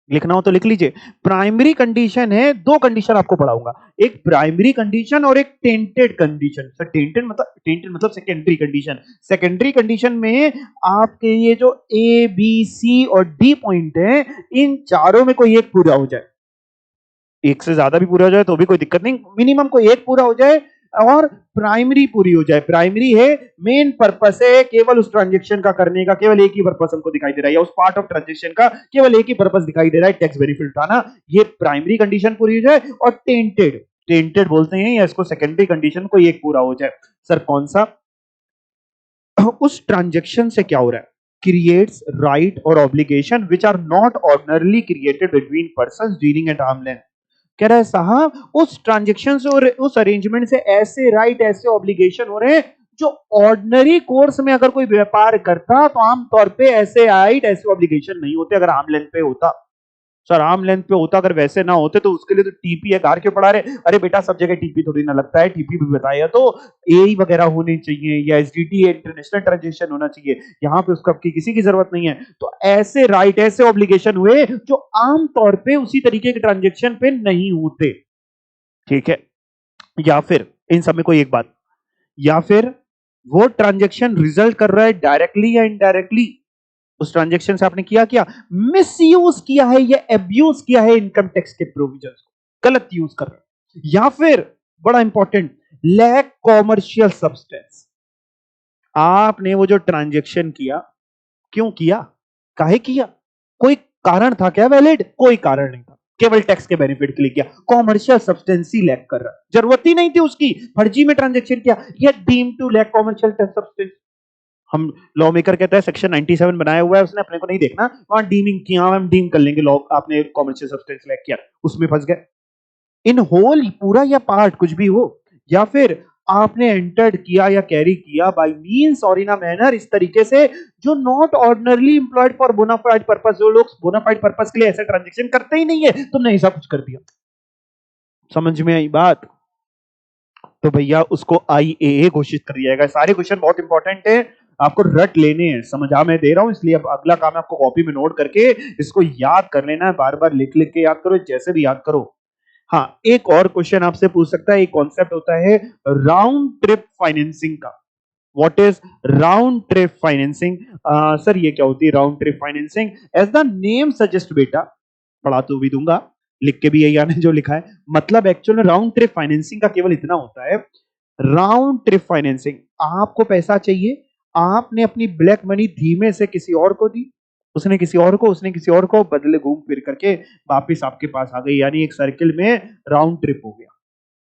लिखना हो तो लिख लीजिए, प्राइमरी कंडीशन है, दो कंडीशन आपको पढ़ाऊंगा, एक प्राइमरी कंडीशन और एक टेंटेड कंडीशन। सर टेंटेड मतलब सेकेंडरी कंडीशन। सेकेंडरी कंडीशन में आपके ये जो ए बी सी और डी पॉइंट है, इन चारों में कोई एक पूरा हो जाए, एक से ज्यादा भी पूरा हो जाए तो भी कोई दिक्कत नहीं, मिनिमम कोई एक पूरा हो जाए और प्राइमरी पूरी हो जाए। प्राइमरी है, मेन पर्पस है केवल उस ट्रांजेक्शन का करने का, केवल एक ही पर्पस हमको दिखाई दे रहा है, या उस पार्ट ऑफ ट्रांजेक्शन का केवल एक ही पर्पस दिखाई दे रहा है, टैक्स बेनिफिट उठाना, ये प्राइमरी कंडीशन पूरी हो जाए। और टेंटेड, टेंटेड बोलते हैं या इसको सेकेंडरी कंडीशन कोई एक पूरा हो जाए। सर कौन सा? उस ट्रांजेक्शन से क्या हो रहा है, क्रिएट्स राइट और obligation which are not ordinarily created between persons dealing at arm length. कह रहा है साहब उस ट्रांजेक्शन से और उस अरेंजमेंट से ऐसे राइट ऐसे ऑब्लिगेशन हो रहे हैं जो ऑर्डिनरी कोर्स में अगर कोई व्यापार करता तो आमतौर पे ऐसे राइट ऐसे ऑब्लिगेशन नहीं होते अगर आर्म लेंथ पे होता। सर आर्म लेंथ पे होता, अगर वैसे ना होते तो उसके लिए तो टीपी है, कार क्यों पढ़ा रहे? अरे बेटा सब जगह टीपी थोड़ी ना लगता है, टीपी भी बताया तो एई वगैरह होने चाहिए या एसडीटी इंटरनेशनल ट्रांजेक्शन होना चाहिए, यहाँ पे उसका किसी की जरूरत नहीं है। तो ऐसे राइट ऐसे ऑब्लिगेशन हुए जो आमतौर पे उसी तरीके के ट्रांजेक्शन पे नहीं होते, ठीक है? या फिर इन सब में कोई एक बात, या फिर वो ट्रांजेक्शन रिजल्ट कर रहा है डायरेक्टली या इनडायरेक्टली, उस ट्रांजेक्शन से आपने किया क्या, मिसयूज किया है या एब्यूज किया है इनकम टैक्स के प्रोविजंस को, गलत यूज कर रहे हैं। या फिर बड़ा इंपॉर्टेंट, लैक कॉमर्शियल सब्सटेंस, आपने वो जो ट्रांजेक्शन किया क्यों किया, काहे किया, कोई कारण था क्या वैलिड? कोई कारण नहीं था, केवल टैक्स के बेनिफिट के लिए किया, कॉमर्शियल सब्सटेंस ही लैक कर रहा है, जरूरत ही नहीं थी उसकी, फर्जी में ट्रांजेक्शन किया, यह deem to lack commercial substance. हम लॉ मेकर कहता है सेक्शन 97 बनाया हुआ है उसने, अपने को नहीं देखना, वहां डीमिंग किया, हम डीम कर लेंगे, लॉ आपने कॉमर्शियल सब्सटेंस लैक किया, उसमें फंस गए। इन होल पूरा या पार्ट कुछ भी हो, या फिर आपने एंटर्ड किया या कैरी किया बाय मींस और इन अ मैनर इस तरीके से जो not ordinarily employed for bona fide purpose, जो लोग बोनाफाइड पर्पस के लिए ऐसा ट्रांजैक्शन करते ही नहीं है, तुमने ऐसा कुछ कर दिया। समझ में आई बात? तो भैया उसको आईएए घोषित कर दिया जाएगा। सारे क्वेश्चन बहुत इंपॉर्टेंट है, आपको रट लेने हैं, समझा मैं दे रहा हूं, इसलिए अब अगला काम है आपको कॉपी में नोट करके इसको याद कर लेना है, बार बार लिख लिख के याद करो, जैसे भी याद करो। हाँ एक और क्वेश्चन आपसे पूछ सकता है, एक कॉन्सेप्ट होता है राउंड ट्रिप फाइनेंसिंग का। What is round trip financing? Sir ये क्या होती है round trip financing? As the name suggest बेटा, पढ़ा तो भी दूंगा, लिख के भी यही आने जो लिखा है, मतलब एक्चुअल में राउंड ट्रिप फाइनेंसिंग का केवल इतना होता है, राउंड ट्रिप फाइनेंसिंग, आपको पैसा चाहिए, आपने अपनी ब्लैक मनी धीमे से किसी और को दी, उसने किसी और को, उसने किसी और को, बदले घूम फिर करके वापिस आपके पास आ गई, यानी एक सर्किल में राउंड ट्रिप हो गया।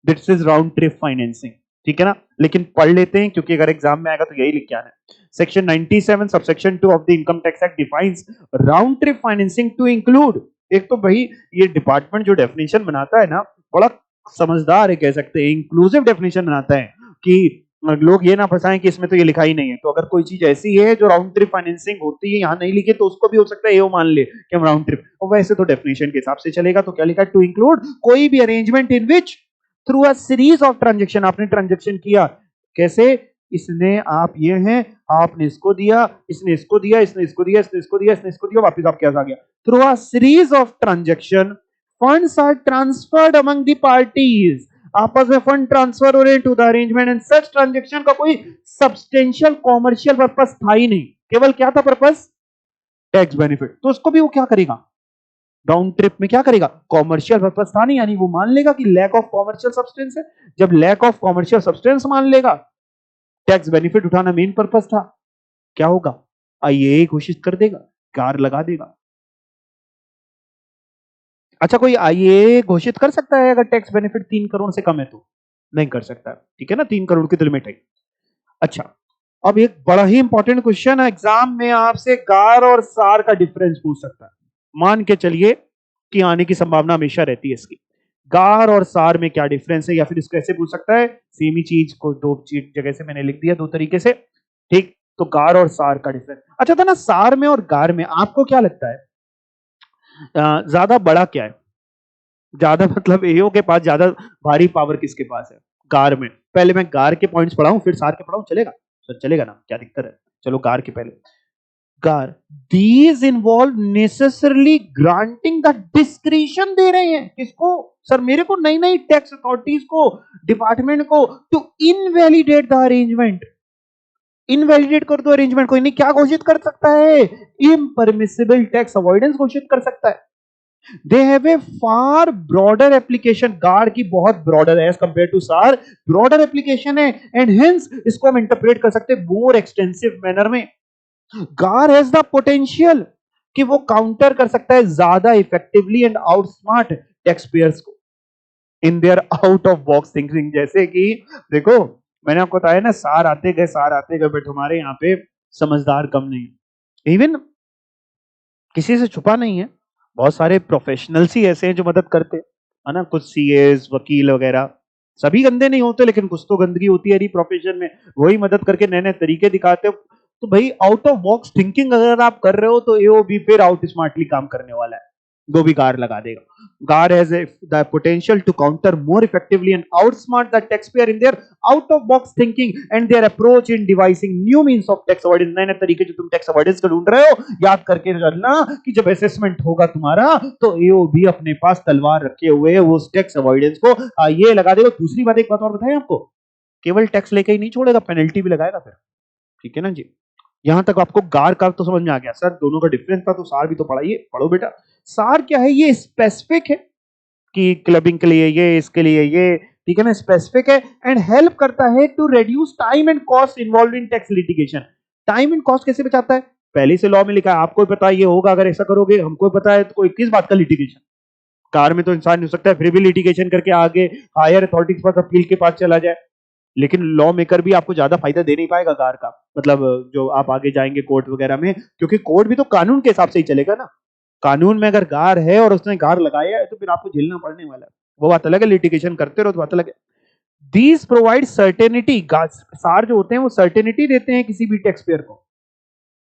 This is round trip financing, ठीक है ना? लेकिन पढ़ लेते हैं क्योंकि अगर एग्जाम में आएगा तो यही लिख के आना है। Section 97 subsection 2 of the income tax act defines round trip financing to include, एक तो भाई ये डिपार्टमेंट जो डेफिनेशन बनाता है ना, बड़ा समझदार है, कह सकते हैं इंक्लूसिव डेफिनेशन बनाता है कि लोग ये ना फंसाएं कि इसमें तो ये लिखा ही नहीं है। तो अगर कोई चीज ऐसी है जो राउंड ट्रिप फाइनेंसिंग होती है यहां नहीं लिखी तो उसको भी हो सकता है ये मान ले कि हम राउंड ट्रिप, और वैसे तो डेफिनेशन के हिसाब से चलेगा। तो क्या लिखा है, टू इंक्लूड कोई भी arrangement in which through a series of transaction, आपने ट्रांजेक्शन किया, कैसे, इसने आप ये हैं, आपने इसको दिया, इसने इसको दिया, इसने इसको दिया, इसने इसको दिया, इसने इसको दिया, वापस आपके पास आ गया, through a series of transaction funds are transferred among the parties, आपस में फंड ट्रांसफर हो रहे to the arrangement and such transaction का कोई सब्सटेंशियल कॉमर्शियल पर्पस था ही नहीं, केवल क्या था पर्पस, टैक्स बेनिफिट। तो उसको भी वो क्या करेगा, राउंड ट्रिप में क्या करेगा, कॉमर्शियल पर्पस था नहीं, यानी वो मान लेगा कि लैक ऑफ कॉमर्शियल सब्सटेंस है। जब लैक ऑफ कॉमर्शियल सब्सटेंस मान लेगा, टैक्स बेनिफिट उठाना मेन पर्पस था, क्या होगा, आईएए घोषित कर देगा, कार लगा देगा। अच्छा, कोई ये घोषित कर सकता है अगर टैक्स बेनिफिट 3 करोड़ से कम है तो? नहीं कर सकता, ठीक है ना, 3 करोड़ की तो लिमिट है। अच्छा, अब एक बड़ा ही इंपॉर्टेंट क्वेश्चन है, एग्जाम में आपसे गार और सार का डिफरेंस पूछ सकता है। मान के चलिए कि आने की संभावना हमेशा रहती है इसकी। गार और सार में क्या डिफरेंस है, या फिर इसको ऐसे पूछ सकता है, सेम ही चीज को दो चीज जगह से मैंने लिख दिया दो तरीके से, ठीक। तो गार और सार का डिफरेंस, अच्छा था ना, सार में और गार में आपको क्या लगता है ज्यादा बड़ा क्या है? ज्यादा मतलब एओ के पास ज्यादा भारी पावर किसके पास है? गार में। पहले मैं गार के पॉइंट्स पढ़ाऊं फिर सार के पढ़ाऊं, चलेगा? सर चलेगा ना, क्या दिक्कत है? चलो गार के पहले। GAAR, these involve necessarily granting the discretion, दे रहे हैं किसको? सर मेरे को, नई नई टैक्स अथॉरिटीज को, डिपार्टमेंट को, to invalidate the arrangement. Invalidate कर दो अरेंजमेंट को, इन्हें क्या घोषित कर सकता है? इम्परमिसिबल टैक्स अवॉइडेंस घोषित कर सकता है। They have a far broader application, गार की बहुत ब्रॉडर है एज कंपेयर टू सार, ब्रॉडर एप्लीकेशन है, एंड हेंस इसको हम इंटरप्रेट कर सकते हैं मोर एक्सटेंसिव मैनर में। गार हैज द पोटेंशियल कि वो काउंटर कर सकता है ज्यादा effectively and outsmart tax payers को in their out of box thinking. जैसे कि देखो, मैंने आपको बताया ना, सार आते गए, बट हमारे यहाँ पे समझदार कम नहीं। इवन किसी से छुपा नहीं है, बहुत सारे प्रोफेशनल्स ही ऐसे हैं जो मदद करते हैं, है ना, कुछ सीएस वकील वगैरह। सभी गंदे नहीं होते, लेकिन कुछ तो गंदगी होती है प्रोफेशन में, वही मदद करके नए नए तरीके दिखाते हो। तो भाई आउट ऑफ बॉक्स थिंकिंग अगर आप कर रहे हो तो एओबी फिर आउट स्मार्टली काम करने वाला है, वो भी गार लगा देगा। GAAR has the potential to counter more effectively and outsmart the taxpayer in their out of box thinking and their approach in devising new means of tax avoidance। नए नए तरीके जो तुम टैक्स अवॉइडेंस का ढूंढ रहे हो, याद करके चलना कि जब असेसमेंट होगा तुम्हारा तो एओबी अपने पास तलवार रखे हुए है, वो टैक्स अवॉइडेंस को ये लगा देगा। दूसरी बात, एक बात और बताएं आपको, केवल टैक्स लेके ही नहीं छोड़ेगा, पेनल्टी भी लगाएगा फिर, ठीक है ना जी। यहां तक आपको गार का तो समझ में आ गया। सर दोनों का डिफरेंस था, तो सार भी तो पढ़ाइए, पढ़ो बेटा। सार क्या है? ये स्पेसिफिक है कि क्लबिंग के लिए ये, इसके लिए ये, ठीक है ना, स्पेसिफिक है, एंड हेल्प करता है to reduce time and cost involve in tax litigation. Time and cost कैसे बचाता है? पहले से लॉ में लिखा है, आपको पता है ये होगा अगर ऐसा करोगे, हमको पता है, तो कोई किस बात का लिटिगेशन? कार में तो इंसान हो सकता है फिर भी लिटिगेशन करके आगे हायर अथॉरिटीज पर अपील के पास चला जाए, लेकिन लॉ मेकर भी आपको ज्यादा फायदा दे नहीं पाएगा कार का, मतलब जो आप आगे जाएंगे कोर्ट वगैरह में, क्योंकि कोर्ट भी तो कानून के हिसाब से ही चलेगा ना। कानून में अगर गार है और उसने गार लगाया है तो फिर आपको झेलना पड़ने वाला है, वो बात अलग है, लिटिगेशन करते रहो तो बात अलग है। दीज प्रोवाइड सर्टेनिटी, सार जो होते हैं वो सर्टेनिटी देते हैं किसी भी टैक्स पेयर को,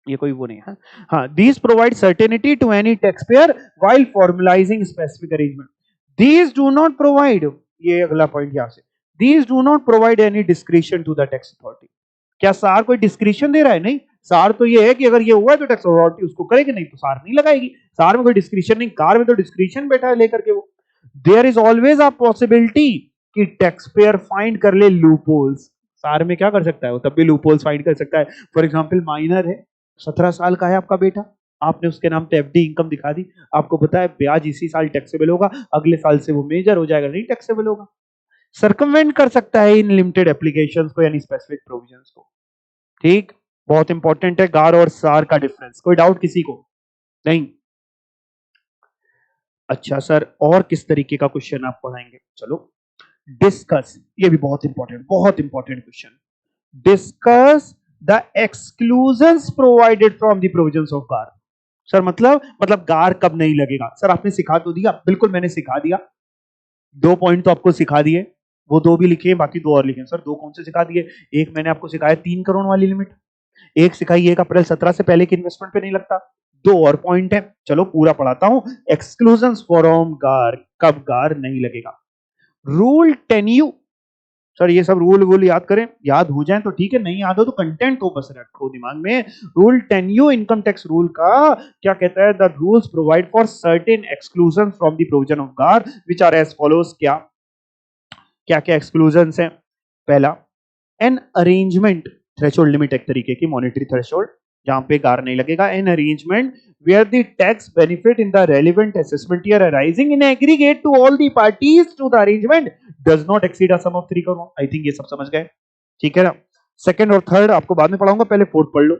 ये कोई वो नहीं है। हाँ, these provide certainty to any tax payer while formulising specific arrangement. These do not provide, ये अगला पॉइंट यहां से, these do not provide any discretion to the tax authority. क्या सार कोई डिस्क्रिशन दे रहा है? नहीं, सार तो ये है कि अगर ये हुआ है तो टैक्स अथॉरिटी उसको करेगी, नहीं तो सार नहीं लगाएगी। सार में कोई डिस्क्रिशन नहीं, कार में तो डिस्क्रिशन बैठा है लेकर के वो। There is always a possibility कि टैक्स पेयर फाइंड कर ले लूपहोल्स। सार में क्या कर सकता है वो? तब भी लूपहोल्स फाइंड कर सकता है। फॉर एग्जांपल माइनर है, 17 साल का है आपका बेटा, आपने उसके नाम पे एफडी इनकम दिखा दी, आपको पता है ब्याज इसी साल टैक्सेबल होगा, अगले साल से वो मेजर हो जाएगा, नहीं टैक्सेबल होगा। सर्कमवेंट कर सकता है इन लिमिटेड एप्लीकेशंस को, यानी स्पेसिफिक प्रोविजंस को, ठीक। बहुत इंपॉर्टेंट है गार और सार का डिफरेंस, कोई डाउट किसी को? नहीं? अच्छा सर, और किस तरीके का क्वेश्चन आप पढ़ाएंगे? चलो डिस्कस, ये भी बहुत important question. Discuss the exclusions provided from the provisions of गार। सर मतलब गार कब नहीं लगेगा? सर आपने सिखा तो दिया, बिल्कुल मैंने सिखा दिया, 2 पॉइंट तो आपको सिखा दिए, वो दो भी लिखे, बाकी दो और लिखे। सर दो कौन से सिखा दिए? एक मैंने आपको सिखाया 3 करोड़ वाली लिमिट, एक सिखाई 1 अप्रैल 17 से पहले के इन्वेस्टमेंट पे नहीं लगता। दो और पॉइंट है, चलो पूरा पढ़ाता हूं। एक्सक्लूजन फ्रॉम गार, कब गार नहीं लगेगा? Rule 10U। सर ये सब रूल वूल याद करें, याद हो जाए तो ठीक है, नहीं याद हो तो कंटेंट को बस रखो दिमाग में। Rule 10U income tax rule का क्या कहता है? The rules provide for certain exclusion from the provision of गार विच आर एज फॉलोज। क्या क्या क्या एक्सक्लूजन है? पहला, एन अरेंजमेंट थ्रेशोल्ड लिमिट, एक तरीके की मॉनेटरी थ्रेशोल्ड जहां पे गार नहीं लगेगा। An arrangement where the tax benefit in the relevant assessment year arising in aggregate to all the parties to the arrangement does not exceed a sum of 3 crore. I think ये सब समझ गए, ठीक है ना। सेकंड और थर्ड आपको बाद में पढ़ाऊंगा, पहले फोर्थ पढ़ लो।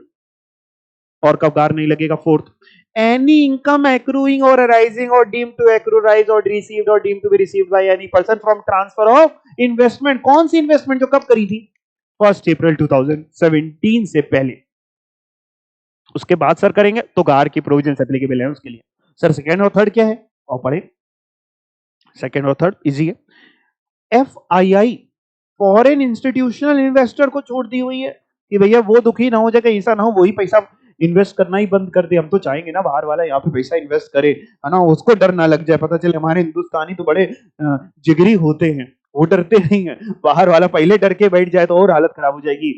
और कब गार नहीं लगेगा? फोर्थ, एनी इनकम एक्रूइंग और अराइजिंग और डीम्ड टू एक्रू राइज और रिसीव्ड और deemed to be received by any person from transfer of investment. कौन सी इन्वेस्टमेंट? जो कब करी थी? 1 अप्रैल 2017 से पहले। उसके बाद सर करेंगे तो गार की प्रोविजन एप्लीकेबल है उसके लिए। सर सेकेंड और थर्ड क्या है और पढ़े? सेकेंड और थर्ड इजी है। FII फॉरेन इंस्टीट्यूशनल इन्वेस्टर को छूट दी हुई है कि भैया वो दुखी ना हो जाए, ऐसा ना हो वही पैसा इन्वेस्ट करना ही बंद कर दे। हम तो चाहेंगे ना बाहर वाला यहाँ पे पैसा इन्वेस्ट करे, है ना, उसको डर ना लग जाए। पता चले हमारे हिंदुस्तानी तो बड़े जिगरी होते हैं, वो डरते नहीं है। बाहर वाला पहले डर के बैठ जाए तो और हालत खराब हो जाएगी।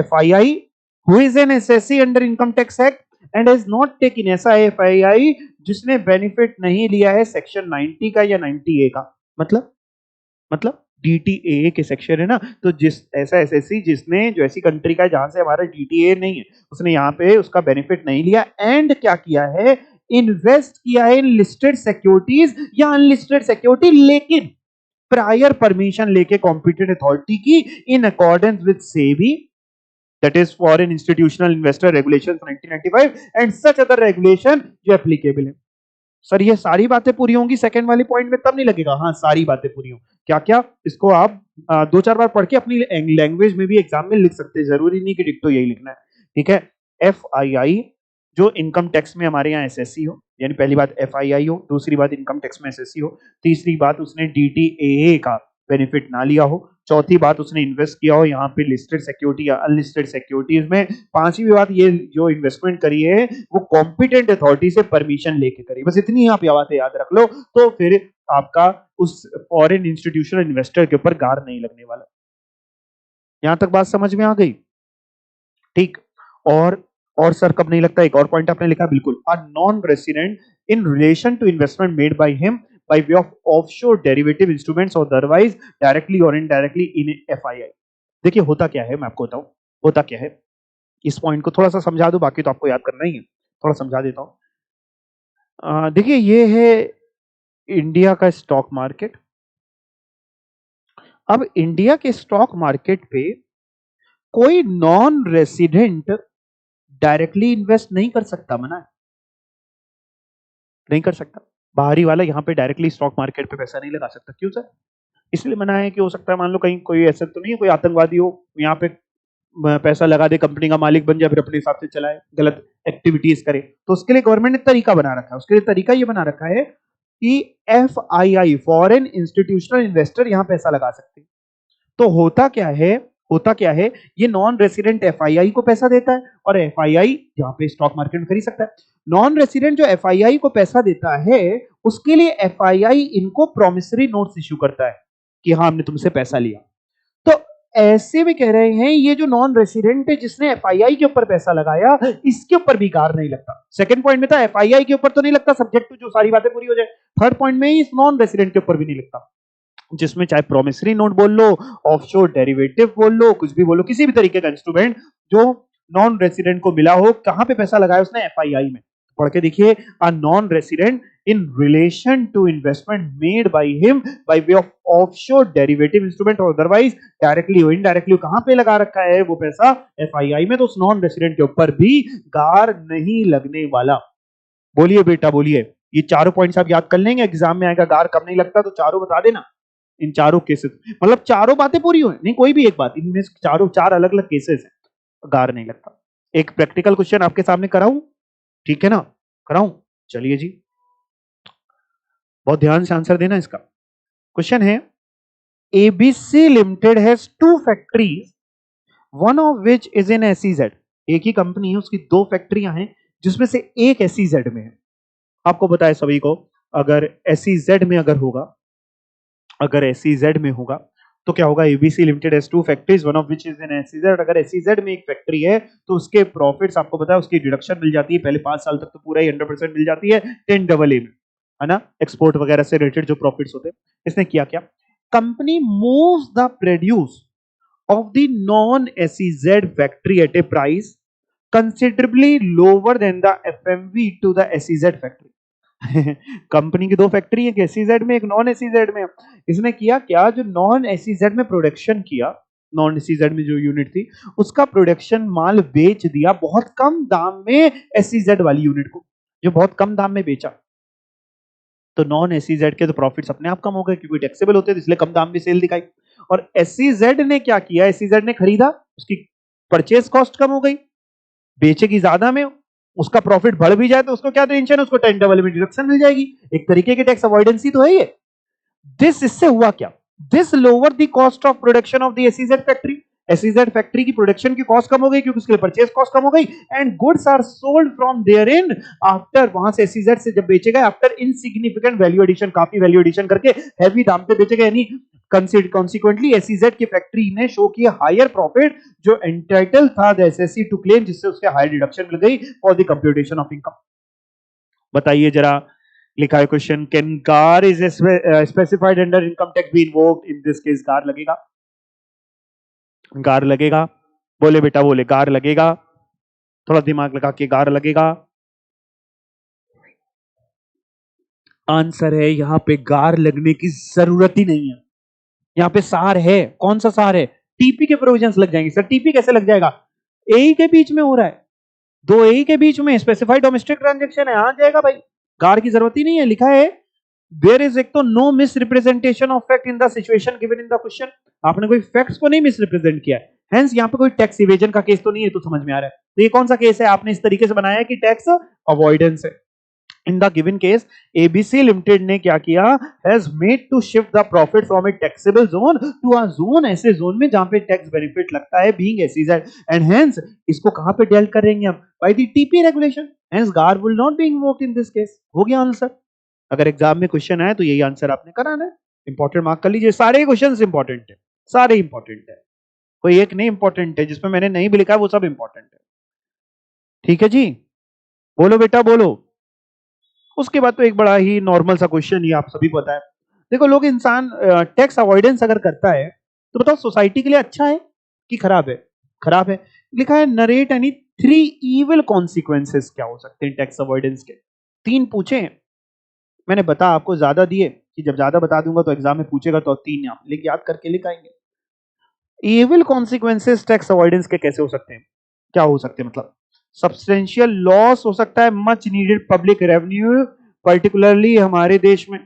FII who is an SSC under income tax act and has not taken, ऐसा FII जिसने बेनिफिट नहीं लिया है सेक्शन 90 का या 90A का। मतलब DTA के सेक्शन है ना, तो जिस ऐसा एसएससी जिसने जो ऐसी कंट्री का है जहां से हमारा DTA नहीं है, उसने यहाँ पे उसका बेनिफिट नहीं लिया एंड क्या किया है? इन्वेस्ट किया है इन लिस्टेड सिक्योरिटीज या अनलिस्टेड सिक्योरिटी, लेकिन प्रायर परमिशन लेके कॉम्पिटेंट अथॉरिटी की, in accordance with SEBI, that is foreign institutional investor regulations 1995 and such other regulation जो एप्लीकेबल है। सर ये सारी बातें पूरी होंगी सेकंड वाले पॉइंट में तब नहीं लगेगा? हाँ, सारी बातें पूरी हों। क्या क्या? इसको आप 2-4 बार पढ़ के अपनी लैंग्वेज में भी एग्जाम में लिख सकते हैं, जरूरी नहीं कि डिक्टो यही लिखना है। ठीक है। FII जो इनकम टैक्स में हमारे यहाँ SSC हो, यानी पहली बात FII हो, दूसरी बात इनकम टैक्स में SSC हो, तीसरी बात उसने DTA का बेनिफिट ना लिया हो, चौथी बात उसने इन्वेस्ट किया हो यहाँ पे लिस्टेड सिक्योरिटी या अनलिस्टेड सिक्योरिटीज में, पांचवी बात ये जो इन्वेस्टमेंट करी है वो कॉम्पिटेंट अथॉरिटी से परमिशन लेके करी। बस इतनी आप बातें याद रख लो तो फिर आपका उस फॉरेन इंस्टीट्यूशनल इन्वेस्टर के ऊपर गार नहीं लगने वाला। यहां तक बात समझ में आ गई? ठीक। और सर कब नहीं लगता? एक और पॉइंट आपने लिखा बिल्कुल, a non resident in relation to investment made by him by way of offshore derivative instruments or otherwise directly or indirectly in FII। देखिए होता क्या है, मैं आपको बताऊं होता क्या है। इस पॉइंट को थोड़ा सा समझा दूं, बाकी तो आपको याद करना ही है, थोड़ा समझा देता हूं। देखिए ये है इंडिया का स्टॉक मार्केट। अब इंडिया के स्टॉक मार्केट पे कोई नॉन रेसिडेंट डायरेक्टली इन्वेस्ट नहीं कर सकता, मना है, नहीं कर सकता। बाहरी वाला यहाँ पे डायरेक्टली स्टॉक मार्केट पे पैसा नहीं लगा सकता। क्यों सर? इसलिए मना है कि हो सकता है मान लो कहीं कोई ऐसा तो नहीं है, कोई आतंकवादी हो यहाँ पे पैसा लगा दे, कंपनी का मालिक बन जाए, फिर अपने हिसाब से चलाए, गलत एक्टिविटीज करे, तो उसके लिए गवर्नमेंट ने तरीका बना रखा है। उसके लिए तरीका ये बना रखा है कि FII फॉरेन इंस्टीट्यूशनल इन्वेस्टर यहाँ पैसा लगा सकते हैं। तो होता क्या है, ये नॉन रेसिडेंट FII को पैसा देता है और FII यहाँ पे स्टॉक मार्केट में खरीद सकता है। नॉन रेसिडेंट जो FII को पैसा देता है उसके लिए FII इनको प्रॉमिसरी नोट्स इश्यू करता है कि हाँ हमने तुमसे पैसा लिया। तो ऐसे में कह रहे हैं ये जो नॉन रेसिडेंट है जिसने FII के ऊपर पैसा लगाया, इसके ऊपर भी गार नहीं लगता। सेकंड पॉइंट में था FII के ऊपर तो नहीं लगता, सब्जेक्ट टू जो सारी बातें पूरी हो जाए। थर्ड पॉइंट में इस नॉन रेसिडेंट के ऊपर भी नहीं लगता, जिसमें चाहे प्रोमिसरी नोट बोल लो, ऑफशोर डेरिवेटिव बोल लो, कुछ भी बोलो, किसी भी तरीके का इंस्ट्रूमेंट जो नॉन रेसिडेंट को मिला हो, कहां पे पैसा लगाया उसने? FII में। पढ़ के देखिए, a non resident in relation to investment made by him by way of offshore derivative instrument और अदरवाइज डायरेक्टली और इनडायरेक्टली कहां पे लगा रखा है वो पैसा? FII में। तो उस नॉन रेसिडेंट के ऊपर भी गार नहीं लगने वाला। बोलिए बेटा बोलिए, ये चारों पॉइंट्स आप याद कर लेंगे, एग्जाम में आएगा गार कब नहीं लगता तो चारों बता देना। इन चारों केसेस मतलब चारों बातें पूरी हुई नहीं, कोई भी एक बात, इनमें चारों चार अलग अलग केसेस हैं, गार नहीं लगता। एक प्रैक्टिकल क्वेश्चन आपके सामने कराऊं? ठीक है ना, कराऊं? चलिए जी, बहुत ध्यान से आंसर देना इसका। क्वेश्चन है, ABC limited has 2 factories, one of which is in SEZ। एक ही कंपनी है, उसकी 2 फैक्ट्रियां हैं जिसमें से एक SEZ में है। आपको बताए सभी को, अगर SEZ में अगर SEZ में होगा तो क्या होगा? ABC limited has 2 factories, one of which is in SEZ। अगर SEZ में एक फैक्ट्री है तो उसके प्रॉफिट्स आपको पता है उसकी डिडक्शन मिल जाती है, पहले 5 साल तक तो पूरा ही 100% मिल जाती है 10AA में, है ना, एक्सपोर्ट वगैरह से रिलेटेड जो प्रॉफिट्स होते हैं। इसने किया क्या? Company moves the produce of the non SEZ factory at a price considerably lower than the FMV to the SEZ factory. Company की 2 फैक्ट्री है, एक SEZ में एक नॉन SEZ में। इसने किया क्या? जो नॉन SEZ में प्रोडक्शन किया नॉन एसईजेड में जो यूनिट थी उसका प्रोडक्शन माल बेच दिया बहुत कम दाम में एसईजेड वाली यूनिट को, जो बहुत कम दाम में बेचा, तो नॉन एसईजेड के तो प्रॉफिट्स अपने आप कम हो गए क्योंकि टैक्सेबल होते थे, इसलिए कम दाम में सेल दिखाई। और एसईजेड ने क्या किया, एसईजेड ने खरीदा, उसकी परचेज कॉस्ट कम हो गई, बेचेगी ज्यादा में, उसका प्रॉफिट बढ़ भी जाए तो उसको क्या टेंशन है, उसको टेंडेबल में डिडक्शन मिल जाएगी, एक तरीके की टैक्स अवॉइडेंस ही तो है ये। इससे हुआ क्या, this lower the cost of production of the SEZ factory, SEZ factory की प्रोडक्शन की कॉस्ट कम हो गई क्योंकि उसके लिए परचेज कॉस्ट कम हो गई, and goods are sold from there in after, वहां से एसईजेड से जब बेचे गए आफ्टर इनसिग्निफिकेंट वैल्यू एडिशन, काफी वैल्यू एडिशन करके हैवी दाम पे बेचे गए, यानी कॉन्सिक्वेंटली एसईजेड की फैक्ट्री ने शो किया हायर प्रॉफिट जो एंटाइटल था द एसएससी टू क्लेम, जिससे उसके हायर डिडक्शन मिल गई for the computation of income. बताइए जरा, लिखा है question, can GAAR is specified under income tax be invoked, in this case GAAR लगेगा, कार लगेगा, बोले बेटा बोले कार लगेगा, थोड़ा दिमाग लगा के कार लगेगा। आंसर है यहां पे गार लगने की जरूरत ही नहीं है, यहां पे सार है, कौन सा सार है, टीपी के प्रोविजंस लग जाएंगे। सर टीपी कैसे लग जाएगा, एई के बीच में हो रहा है, दो एई के बीच में स्पेसिफाइड डोमेस्टिक ट्रांजैक्शन है, आ जाएगा भाई, गार की जरूरत ही नहीं है। लिखा है देयर इज एक तो no misrepresentation of fact in the situation given in the question, आपने कोई फैक्ट्स को नहीं मिस रिप्रेजेंट किया है, हेंस यहां पे कोई टैक्स इवेजन का केस तो नहीं है, तो समझ में आ रहा है। तो ये कौन सा केस है, आपने इस तरीके से बनाया है कि टैक्स अवॉइडेंस है। In the given case, ABC Limited ने क्या किया, has made to shift the profit from a taxable zone to a zone, ऐसे जोन में जहां पे टैक्स बेनिफिट लगता है being SEZ, and hence इसको कहां पे डेल करेंगे हम, by the TP regulation, hence GAR will not be invoked in this case। हो गया आंसर, अगर एग्जाम में क्वेश्चन आए तो यही आंसर आपने कराना है, इंपॉर्टेंट मार्क कर लीजिए, सारे क्वेश्चन इंपॉर्टेंट है, सारे इंपॉर्टेंट है, कोई एक नहीं इंपॉर्टेंट है जिसमें मैंने नहीं भी लिखा है, वो सब इंपॉर्टेंट है। ठीक है जी, बोलो बेटा बोलो। उसके बाद तो एक बड़ा ही नॉर्मल सा क्वेश्चन, ये आप सभी को पता है। देखो लोग, इंसान टैक्स अवॉइडेंस अगर करता है तो बताओ सोसाइटी के लिए अच्छा है कि खराब है, खराब है। लिखा है नरेट एनी 3 इविल कॉन्सिक्वेंसेस, क्या हो सकते हैं टैक्स अवॉइडेंस के, 3 पूछे हैं मैंने, बता आपको ज्यादा दिए कि जब ज्यादा बता दूंगा तो एग्जाम में पूछेगा, तो 3 आप लिख याद करके लिख आएंगे। इविल कॉन्सिक्वेंसेस टैक्स अवॉइडेंस के कैसे हो सकते हैं, क्या हो सकते हैं, मतलब सब्सटेंशियल लॉस हो सकता है, much needed public revenue, particularly हमारे देश में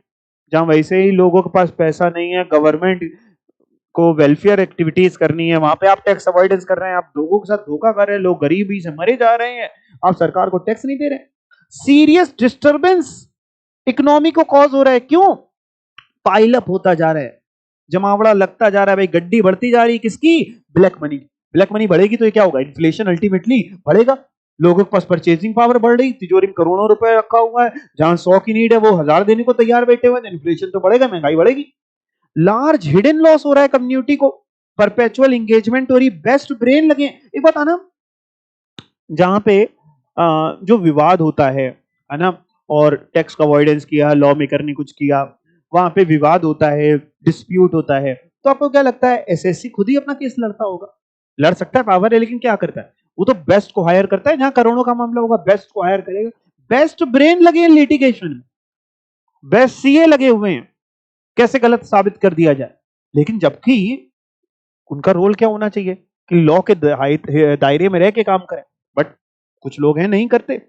जहां वैसे ही लोगों के पास पैसा नहीं है, गवर्नमेंट को वेलफेयर एक्टिविटीज करनी है, वहां पे आप टैक्स अवॉइडेंस कर रहे हैं, आप लोगों के साथ धोखा कर रहे हैं, लोग गरीबी से मरे जा रहे हैं, आप सरकार को टैक्स नहीं दे रहे। सीरियस डिस्टर्बेंस इकोनॉमी को कॉज हो रहा है, क्यों, पाइलअप होता जा रहा है, जमावड़ा लगता जा रहा है भाई, गड्डी बढ़ती जा रही है किसकी, ब्लैक मनी, ब्लैक मनी बढ़ेगी तो ये क्या होगा, इन्फ्लेशन अल्टीमेटली बढ़ेगा, लोगों के पास परचेजिंग पावर बढ़ रही, तिजोरी में करोड़ों रुपए रखा हुआ है, जहां 100 की नीड है वो 1000 देने को तैयार बैठे हुए हैं, इन्फ्लेशन तो बढ़ेगा, महंगाई बढ़ेगी। लार्ज हिडन लॉस हो रहा है कम्युनिटी को, परपेचुअल एंगेजमेंट हो रही, बेस्ट ब्रेन लगे। एक बात आना, जहां पे जो विवाद होता है ना, और टैक्स का अवॉइडेंस किया, लॉ मेकर ने कुछ किया, वहां पे विवाद होता है, डिस्प्यूट होता है, तो आपको क्या लगता है एसएससी खुद ही अपना केस लड़ता होगा, लड़ सकता है, पावर है, लेकिन क्या करता है, वो तो बेस्ट को हायर करता है, जहां करोड़ों का मामला होगा बेस्ट को हायर करेगा, बेस्ट ब्रेन लगे हैं लिटिगेशन में, बेस्ट सीए लगे हुए हैं, कैसे गलत साबित कर दिया जाए, लेकिन जबकि उनका रोल क्या होना चाहिए कि लॉ के दायरे में रह के काम करें, बट कुछ लोग हैं नहीं करते।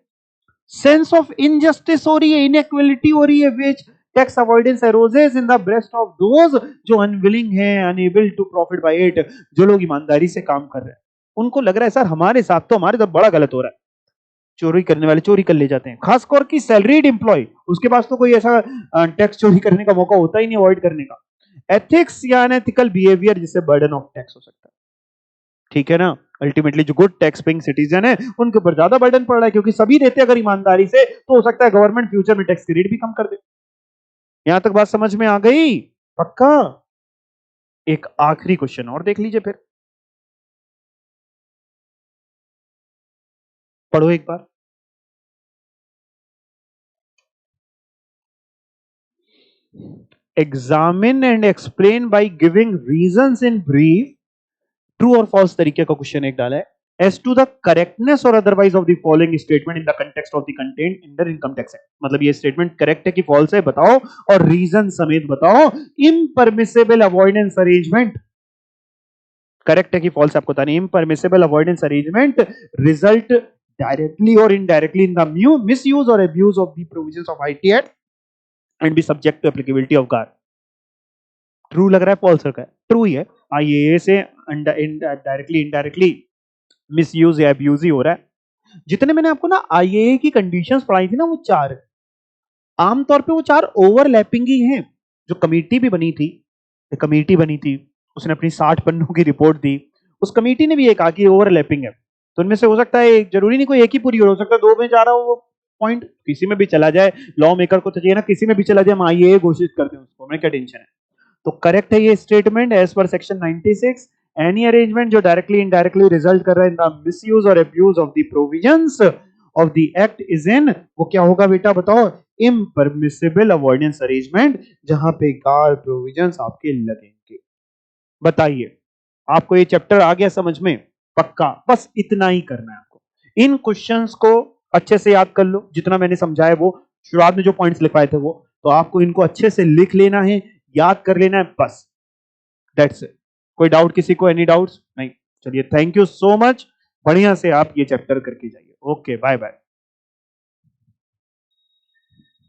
सेंस ऑफ इनजस्टिस हो रही है, इनइक्वालिटी हो रही है, which tax avoidance arises in the breast of those जो अनविलिंग हैं, unable to profit by it, जो लोग ईमानदारी से काम कर रहे हैं, उनको लग रहा है सर हमारे साथ तो हमारे साथ बड़ा गलत हो रहा है, चोरी करने वाले चोरी कर ले जाते हैं, खासकर की सैलरीड एम्प्लॉय, उसके पास तो कोई ऐसा टैक्स चोरी करने का मौका होता ही नहीं अवॉइड करने का। एथिक्स या अनएथिकल बिहेवियर जिससे बर्डन ऑफ टैक्स हो सकता है, ठीक है ना, अल्टीमेटली जो गुड टैक्स पेइंग सिटीजन है उनके ऊपर ज्यादा बर्डन पड़ रहा है, क्योंकि सभी देते अगर ईमानदारी से तो हो सकता है गवर्नमेंट फ्यूचर में टैक्स की रेट भी कम कर दे। यहां तक बात समझ में आ गई, पक्का। एक आखिरी क्वेश्चन और देख लीजिए, फिर पढ़ो एक बार। Examine and explain by giving reasons in brief, true और फॉल्स तरीके का क्वेश्चन एक डाला है, as to the correctness or otherwise of the following statement in the context of the content in the income tax act, मतलब ये statement correct है कि फॉल्स है बताओ, और रीजन समेत बताओ। इम्परमिसेबल अवॉइडेंस अरेंजमेंट, करेक्ट है कि फॉल्स आपको बतानी। Impermissible avoidance arrangement result directly और इनडायरेक्टली इन द मिसयूज और abuse of the provisions of IT act and be subject to applicability of GAAR. True लग रहा है, फॉल्स लग रहा है? ट्रू ही है। आईएए से डायरेक्टली इनडायरेक्टली मिसयूज या अब्यूज ही हो रहा है। जितने मैंने आपको ना आईएए की कंडीशंस पढ़ाई थी ना, वो 4 आमतौर पे वो 4 ओवरलैपिंग ही हैं। जो कमेटी भी बनी थी, कमेटी बनी थी, उसने अपनी 60 पन्नों की रिपोर्ट दी, उस कमेटी ने भी ये कहा कि ओवरलैपिंग है। तो उनमें से हो सकता है, जरूरी नहीं कोई एक ही पूरी हो सकता है 2 में जा रहा हो वो पॉइंट, किसी में भी चला जाए। लॉ मेकर को तो चाहिए ना किसी में भी चला जाए, हम आईएए घोषित कर दें उसको, हमें क्या टेंशन है। तो करेक्ट है ये स्टेटमेंट एज पर सेक्शन 96। एनी अरेंजमेंट जो डायरेक्टली इनडायरेक्टली रिजल्ट कर रहा है इन द मिसयूज और abuse of the provisions of the act is in, वो क्या होगा बेटा बताओ? इम्परमिसिबल अवॉइडेंस अरेंजमेंट, जहां पे गार प्रोविजंस आपके लगेंगे। बताइए, आपको ये चैप्टर आ गया समझ में? पक्का? बस इतना ही करना है आपको। इन क्वेश्चंस को अच्छे से याद कर लो, जितना मैंने समझाया वो शुरुआत में जो पॉइंट्स लिखवाए थे वो, तो आपको इनको अच्छे से लिख लेना है, याद कर लेना है, बस दैट्स इट। कोई डाउट किसी को? Any doubts? नहीं? चलिए, थैंक यू सो मच। बढ़िया से आप ये चैप्टर करके जाइए। Okay, bye bye.